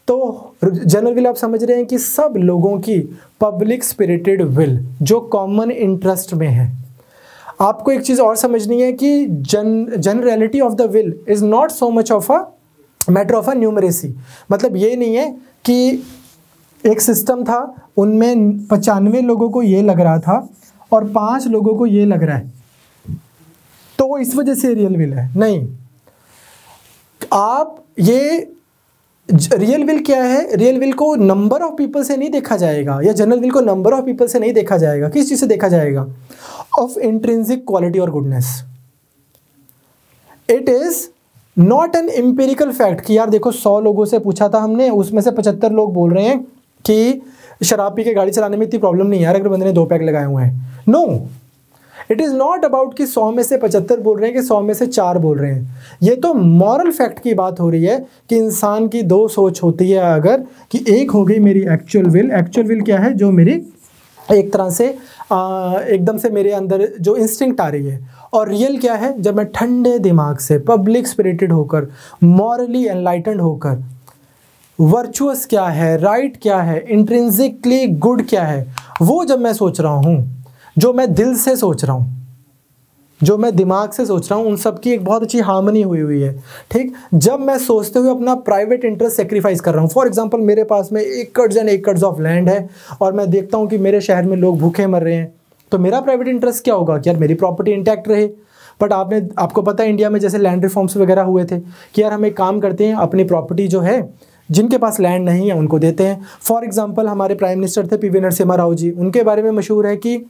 तो जनरल विल आप समझ रहे हैं कि सब लोगों की पब्लिक स्पिरिटेड विल जो कॉमन इंटरेस्ट में है। आपको एक चीज़ और समझनी है कि generality of the will is not so much of a matter of a numeracy. मतलब ये नहीं है कि एक सिस्टम था, उनमें 95 लोगों को ये लग रहा था और 5 लोगों को ये लग रहा है, तो वो इस वजह से रियल विल है। नहीं, आप ये रियल विल क्या है, रियल विल को नंबर ऑफ पीपल से नहीं देखा जाएगा, या जनरल विल को नंबर ऑफ पीपल से नहीं देखा जाएगा। किस चीज़ से देखा जाएगा, ऑफ इंट्रिंसिक क्वालिटी और goodness. It is not an empirical fact कि यार देखो 100 लोगों से पूछा था हमने, उसमें से 75 लोग बोल रहे हैं कि शराब पी के गाड़ी चलाने में इतनी प्रॉब्लम नहीं है यार अगर बंदे ने 2 पैक लगाए हुए हैं। No, it is not about कि 100 में से 75 बोल रहे हैं कि 100 में से 4 बोल रहे हैं। ये तो मॉरल फैक्ट की बात हो रही है कि इंसान की 2 सोच होती है, अगर कि एक हो गई मेरी एक्चुअल विल। एक्चुअल विल क्या है, जो मेरी एक तरह से एकदम से मेरे अंदर जो इंस्टिंक्ट आ रही है, और रियल क्या है, जब मैं ठंडे दिमाग से पब्लिक स्पिरिटेड होकर, मॉरली एनलाइटेंड होकर, वर्चुअस क्या है, राइट क्या है, इंट्रिंसिकली गुड क्या है, वो जब मैं सोच रहा हूँ, जो मैं दिल से सोच रहा हूँ, जो मैं दिमाग से सोच रहा हूँ, उन सब की एक बहुत अच्छी हार्मनी हुई है। ठीक, जब मैं सोचते हुए अपना प्राइवेट इंटरेस्ट सेक्रीफाइस कर रहा हूँ, फॉर एग्जांपल मेरे पास में एकड़्स एंड एकड़्स ऑफ लैंड है और मैं देखता हूँ कि मेरे शहर में लोग भूखे मर रहे हैं, तो मेरा प्राइवेट इंटरेस्ट क्या होगा कि यार मेरी प्रॉपर्टी इंटैक्ट रहे। बट आपको पता है इंडिया में जैसे लैंड रिफॉर्म्स वगैरह हुए थे कि यार हम एक काम करते हैं, अपनी प्रॉपर्टी जो है, जिनके पास लैंड नहीं है उनको देते हैं। फॉर एग्जांपल हमारे प्राइम मिनिस्टर थे पीवी नरसिम्हा राव जी, उनके बारे में मशहूर है कि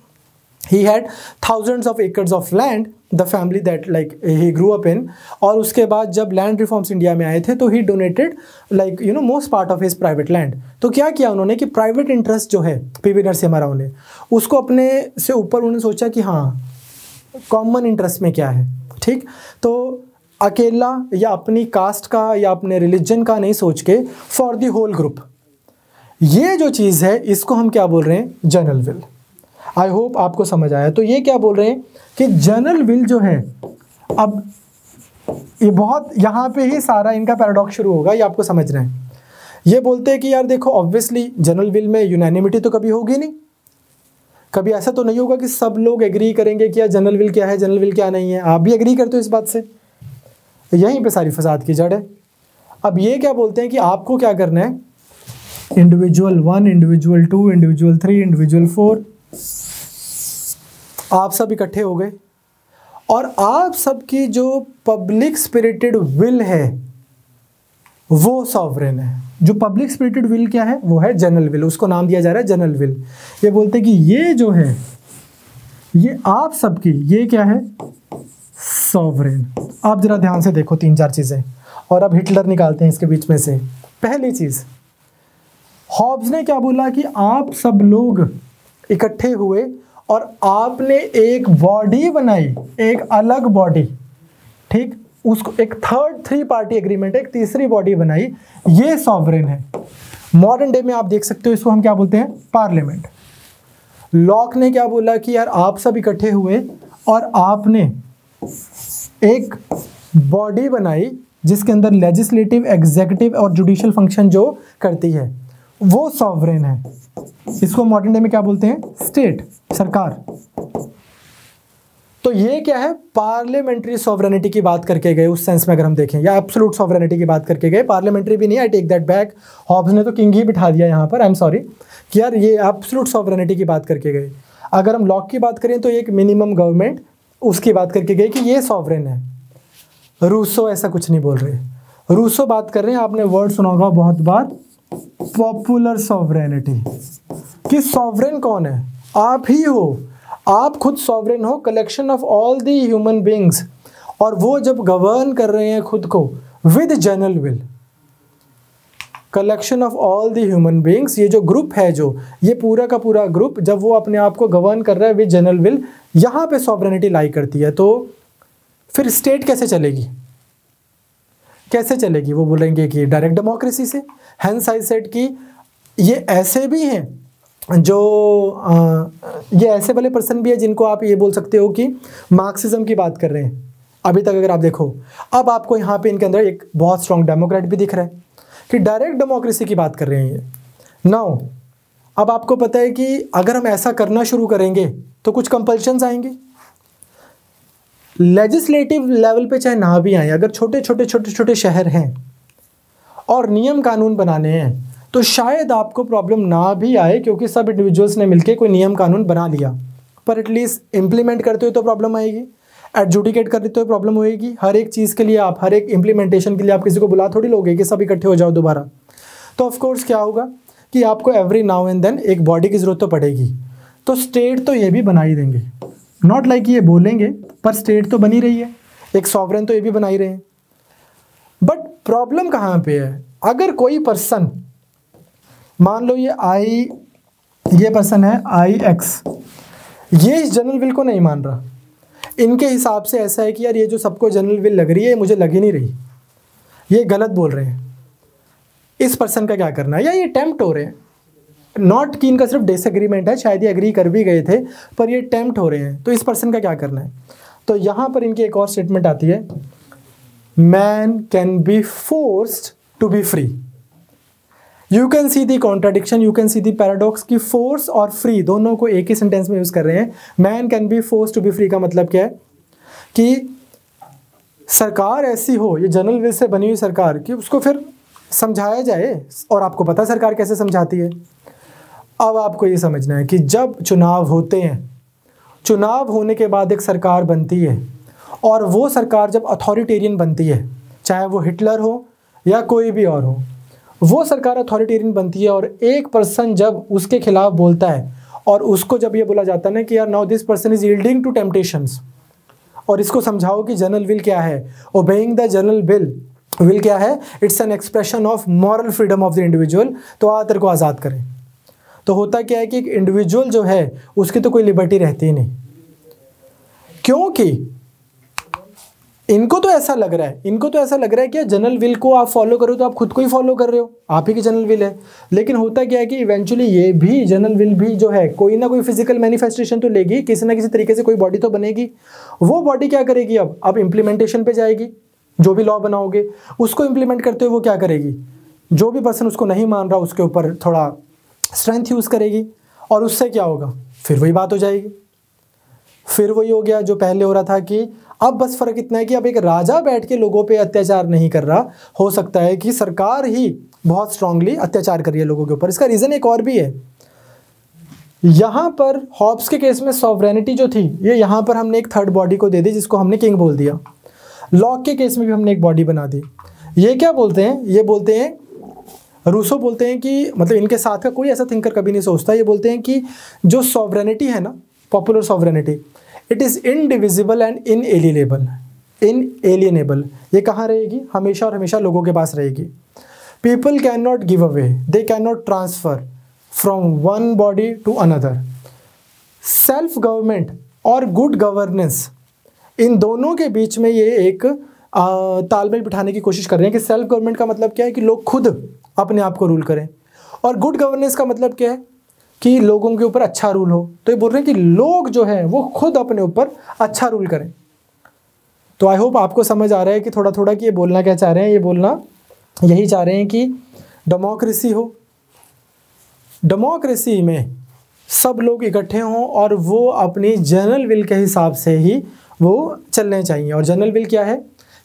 he had thousands of acres of land, the family that like he grew up in, और उसके बाद जब लैंड रिफॉर्म्स इंडिया में आए थे तो he donated like you know most part of his private land। तो क्या किया उन्होंने कि प्राइवेट इंटरेस्ट जो है पीवी नरसिम्हा राव ने, उसको अपने से ऊपर उन्होंने सोचा कि हाँ कॉमन इंटरेस्ट में क्या है। ठीक, तो अकेला या अपनी कास्ट का या अपने रिलीजन का नहीं सोच के फॉर द होल ग्रुप, ये जो चीज़ है इसको हम क्या बोल रहे हैं, जनरल विल। आई होप आपको समझ आया। तो ये क्या बोल रहे हैं कि जनरल विल जो है, अब ये बहुत यहाँ पे ही सारा इनका पैराडॉक्स शुरू होगा, ये आपको समझना है। ये बोलते हैं कि यार देखो ऑब्वियसली जनरल विल में यूनैनिमिटी तो कभी होगी नहीं, कभी ऐसा तो नहीं होगा कि सब लोग एग्री करेंगे कि यार जनरल विल क्या है, जनरल विल क्या नहीं है। आप भी एग्री करते हो इस बात से, यहीं पे सारी फसाद की जड़ है। अब ये क्या बोलते हैं कि आपको क्या करना है, इंडिविजुअल 1, इंडिविजुअल 2, इंडिविजुअल 3, इंडिविजुअल 4, आप सब इकट्ठे हो गए और आप सबकी जो पब्लिक स्पिरिटेड विल है वो सॉवरेन है। जो पब्लिक स्पिरिटेड विल क्या है, वो है जनरल विल, उसको नाम दिया जा रहा है जनरल विल। ये बोलते हैं कि ये जो है, ये आप सबकी, ये क्या है, सॉवरेन। आप जरा ध्यान से देखो 3-4 चीजें, और अब हिटलर निकालते हैं इसके बीच में से। पहली चीज, हॉब्स ने क्या बोला कि आप सब लोग इकट्ठे हुए और आपने एक बॉडी बनाई, एक अलग बॉडी। ठीक, उसको एक थ्री पार्टी एग्रीमेंट, एक तीसरी बॉडी बनाई, ये सॉवरेन है। मॉडर्न डे में आप देख सकते हो इसको हम क्या बोलते हैं, पार्लियामेंट। लॉक ने क्या बोला कि यार आप सब इकट्ठे हुए और आपने एक बॉडी बनाई जिसके अंदर लेजिस्लेटिव, एग्जीक्यूटिव और जुडिशियल फंक्शन जो करती है वो सॉवरेन है। इसको मॉडर्न डे में क्या बोलते हैं, स्टेट, सरकार। तो ये क्या है, पार्लियामेंट्री सॉवरेनिटी की बात करके गए उस सेंस में अगर हम देखें, या एब्सोल्यूट सॉवरेनिटी की बात करके गए। पार्लियामेंट्री भी नहीं, I take that back, Hobbes ने तो किंग ही बिठा दिया यहाँ पर, आई एम सॉरी, कि यार ये एब्सोल्यूट सॉवरेनिटी की बात करके गए। अगर हम लॉक की बात करें तो एक मिनिमम गवर्नमेंट, उसकी बात करके गए कि ये सॉवरेन है। रूसो ऐसा कुछ नहीं बोल रहे, रूसो बात कर रहे हैं, आपने वर्ड सुना होगा बहुत बार, पॉपुलर सॉवरेनिटी। कि सॉवरेन कौन है, आप ही हो, आप खुद सॉवरेन हो, collection of all the human beings, और वो जब गवर्न कर रहे हैं खुद को with general will. Collection of all the human beings, ये जो ग्रुप है, जो ये पूरा का पूरा ग्रुप जब वो अपने आप को गवर्न कर रहा है विद जनरल विल, यहाँ पे सॉवरेनिटी लाई करती है। तो फिर स्टेट कैसे चलेगी, कैसे चलेगी? वो बोलेंगे कि डायरेक्ट डेमोक्रेसी से। हेंस आई सेड कि ये ऐसे भी हैं जो ये ऐसे वाले पर्सन भी है जिनको आप ये बोल सकते हो कि मार्क्सिज्म की बात कर रहे हैं। अभी तक अगर आप देखो, अब आपको यहाँ पे इनके अंदर एक बहुत स्ट्रॉन्ग डेमोक्रेट भी दिख रहा है कि डायरेक्ट डेमोक्रेसी की बात कर रहे हैं ये। नाउ अब आपको पता है कि अगर हम ऐसा करना शुरू करेंगे तो कुछ कंपल्शंस आएंगे। लेजिस्लेटिव लेवल पे चाहे ना भी आए, अगर छोटे छोटे शहर हैं और नियम कानून बनाने हैं तो शायद आपको प्रॉब्लम ना भी आए, क्योंकि सब इंडिविजुअल्स ने मिलकर कोई नियम कानून बना लिया। पर एटलीस्ट इम्प्लीमेंट करते हुए तो प्रॉब्लम आएगी, एडजुडिकेट करते हुए प्रॉब्लम होएगी। हर एक चीज़ के लिए आप, हर एक इम्प्लीमेंटेशन के लिए आप किसी को बुला थोड़ी लोगे कि सब इकट्ठे हो जाओ दोबारा। तो ऑफकोर्स क्या होगा कि आपको एवरी नाउ एंड देन एक बॉडी की ज़रूरत तो पड़ेगी। तो स्टेट तो ये भी बना ही देंगे, नॉट लाइक ये बोलेंगे, पर स्टेट तो बनी रही है, एक सॉवरेन तो ये भी बना ही रहे हैं। बट प्रॉब्लम कहाँ पे है? अगर कोई पर्सन, मान लो ये पर्सन है IX, ये इस जनरल विल को नहीं मान रहा, इनके हिसाब से ऐसा है कि यार ये जो सबको जनरल विल लग रही है, मुझे लग ही नहीं रही, ये गलत बोल रहे हैं। इस पर्सन का क्या करना है? या ये टेम्प्ट हो रहे हैं, नॉट कि इनका सिर्फ डिसएग्रीमेंट है, शायद ये एग्री कर भी गए थे, पर ये टेम्प्ट हो रहे हैं। तो इस पर्सन का क्या करना है? तो यहाँ पर इनकी एक और स्टेटमेंट आती है, man can be forced to be free. You can see the contradiction, you can see the paradox की फोर्स और फ्री दोनों को एक ही सेंटेंस में यूज कर रहे हैं। Man can be force to be free का मतलब क्या है कि सरकार ऐसी हो, ये जनरल विल से बनी हुई सरकार, कि उसको फिर समझाया जाए। और आपको पता सरकार कैसे समझाती है। अब आपको ये समझना है कि जब चुनाव होते हैं, चुनाव होने के बाद एक सरकार बनती है, और वो सरकार जब अथॉरिटेरियन बनती है, चाहे वो हिटलर हो या कोई भी और हो, वो सरकार अथॉरिटेरियन बनती है। और एक पर्सन जब उसके खिलाफ बोलता है, और उसको जब ये बोला जाता है ना कि यार now this person is yielding to temptations, और इसको समझाओ कि जनरल विल क्या है, ओबेइंग द जनरल विल क्या है, it's an expression of moral freedom of the individual, तो आ तेरे को आज़ाद करें। तो होता क्या है कि एक इंडिविजुअल जो है उसकी तो कोई लिबर्टी रहती ही नहीं, क्योंकि इनको तो ऐसा लग रहा है कि जनरल विल को आप फॉलो करो तो आप खुद को ही फॉलो कर रहे हो, आप ही की जनरल विल है। लेकिन होता क्या है कि इवेंचुअली ये भी जनरल विल भी जो है कोई ना कोई फिजिकल मैनिफेस्टेशन तो लेगी, किसी ना किसी तरीके से कोई बॉडी तो बनेगी। वो बॉडी क्या करेगी? अब इम्प्लीमेंटेशन पे जाएगी, जो भी लॉ बनाओगे उसको इम्प्लीमेंट करते हुए वो क्या करेगी, जो भी पर्सन उसको नहीं मान रहा उसके ऊपर थोड़ा स्ट्रेंथ यूज़ करेगी, और उससे क्या होगा, फिर वही बात हो जाएगी। फिर वही हो गया जो पहले हो रहा था कि अब बस फ़र्क इतना है कि अब एक राजा बैठ के लोगों पे अत्याचार नहीं कर रहा, हो सकता है कि सरकार ही बहुत स्ट्रांगली अत्याचार कर रही है लोगों के ऊपर। इसका रीज़न एक और भी है, यहाँ पर हॉब्स के केस में सॉवरेनिटी जो थी ये यहाँ पर हमने एक थर्ड बॉडी को दे दी जिसको हमने किंग बोल दिया। लॉक के केस में भी हमने एक बॉडी बना दी। ये क्या बोलते हैं? ये बोलते हैं, रूसो बोलते हैं कि मतलब इनके साथ का कोई ऐसा थिंकर कभी नहीं सोचता, ये बोलते हैं कि जो सॉवरेनिटी है ना, popular sovereignty, it is indivisible and inalienable. ये कहाँ रहेगी? हमेशा और हमेशा लोगों के पास रहेगी। People can not give away, they can not transfer from one body to another. Self government और गुड गवर्नेंस, इन दोनों के बीच में ये एक तालमेल बिठाने की कोशिश कर रहे हैं कि सेल्फ गवर्नमेंट का मतलब क्या है कि लोग खुद अपने आप को रूल करें, और गुड गवर्नेंस का मतलब क्या है कि लोगों के ऊपर अच्छा रूल हो। तो ये बोल रहे हैं कि लोग जो हैं वो खुद अपने ऊपर अच्छा रूल करें। तो आई होप आपको समझ आ रहा है कि थोड़ा थोड़ा कि ये बोलना क्या चाह रहे हैं। ये बोलना यही चाह रहे हैं कि डेमोक्रेसी हो, डेमोक्रेसी में सब लोग इकट्ठे हों और वो अपनी जनरल विल के हिसाब से ही वो चलने चाहिए। और जनरल विल क्या है?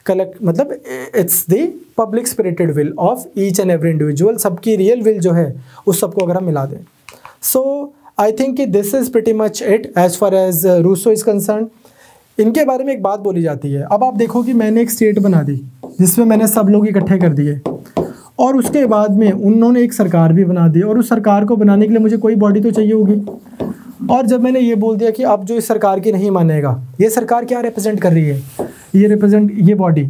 कलेक्ट, मतलब it's the public spirited will of each and every individual. सबकी रियल विल जो है उस सबको अगर हम मिला दें। सो आई थिंक कि this is pretty much it as far as Rousseau is concern. इनके बारे में एक बात बोली जाती है। अब आप देखो कि मैंने एक स्टेट बना दी जिसमें मैंने सब लोग इकट्ठे कर दिए, और उसके बाद में उन्होंने एक सरकार भी बना दी, और उस सरकार को बनाने के लिए मुझे कोई बॉडी तो चाहिए होगी। और जब मैंने ये बोल दिया कि अब जो इस सरकार की नहीं मानेगा, ये सरकार क्या रिप्रेजेंट कर रही है? ये बॉडी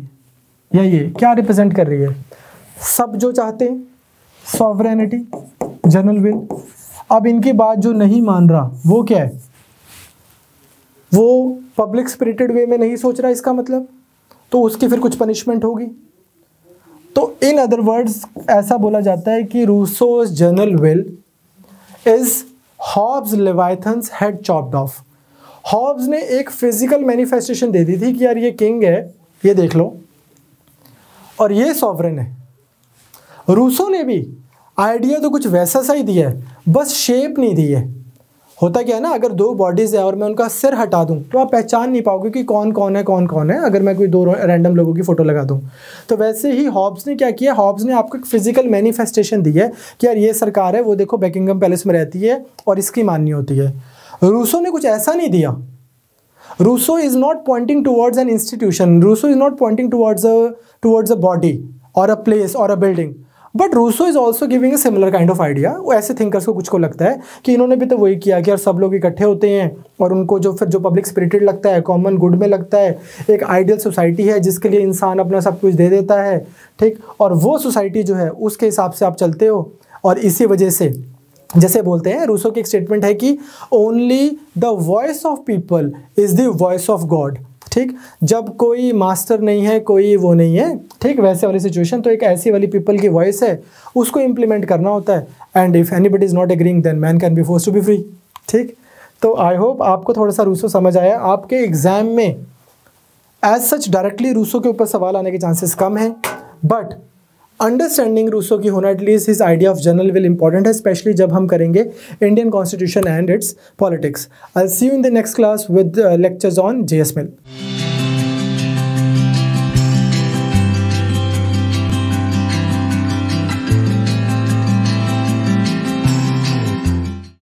या ये क्या रिप्रेजेंट कर रही है? सब जो चाहते हैं सॉवरेनिटी, जनरल विल। अब इनकी बात जो नहीं मान रहा वो क्या है, वो पब्लिक स्पिरिटेड वे में नहीं सोच रहा, इसका मतलब तो उसकी फिर कुछ पनिशमेंट होगी। तो इन अदर वर्ड्स ऐसा बोला जाता है कि Rousseau's general will is Hobbes Leviathan's head chopped off. Hobbes ने एक फिजिकल मैनिफेस्टेशन दे दी थी कि यार ये किंग है, ये देख लो, और ये सॉवरेन है। रूसो ने भी आइडिया तो कुछ वैसा सा ही दिया है, बस शेप नहीं दी है। होता क्या है ना, अगर दो बॉडीज़ है और मैं उनका सिर हटा दूं तो आप पहचान नहीं पाओगे कि कौन कौन है, अगर मैं कोई दो रैंडम लोगों की फ़ोटो लगा दूं। तो वैसे ही हॉब्स ने क्या किया, हॉब्स ने आपको एक फिजिकल मैनिफेस्टेशन दी है कि यार ये सरकार है, वो देखो बकिंगम पैलेस में रहती है और इसकी माननी होती है। रूसो ने कुछ ऐसा नहीं दिया। Rousseau is not pointing towards an institution, Rousseau is not pointing towards a body और अ प्लेस और a building, but Rousseau is also giving a similar kind of idea. वो ऐसे थिंकर्स को कुछ को लगता है कि इन्होंने भी तो वही किया कि यार सब लोग इकट्ठे होते हैं और उनको जो फिर जो पब्लिक स्पिरिटेड लगता है, कॉमन गुड में लगता है, एक आइडियल सोसाइटी है जिसके लिए इंसान अपना सब कुछ दे देता है, ठीक, और वो सोसाइटी जो है उसके हिसाब से आप चलते हो। और इसी वजह से जैसे बोलते हैं, रूसो की एक स्टेटमेंट है कि only the voice of people is the voice of God, ठीक। जब कोई मास्टर नहीं है, कोई वो नहीं है, ठीक, वैसे वाली सिचुएशन, तो एक ऐसी वाली पीपल की वॉइस है, उसको इम्प्लीमेंट करना होता है। And if anybody is not agreeing then man can be forced to be free, ठीक। तो आई होप आपको थोड़ा सा रूसो समझ आया। आपके एग्जाम में एज सच डायरेक्टली रूसो के ऊपर सवाल आने के चांसेस कम हैं, बट अंडरस्टैंडिंग रूसो की होना, at least his idea of general will important है, स्पेशली जब हम करेंगे Indian constitution and it's politics. I will see you in the next class with lectures on JS Mill।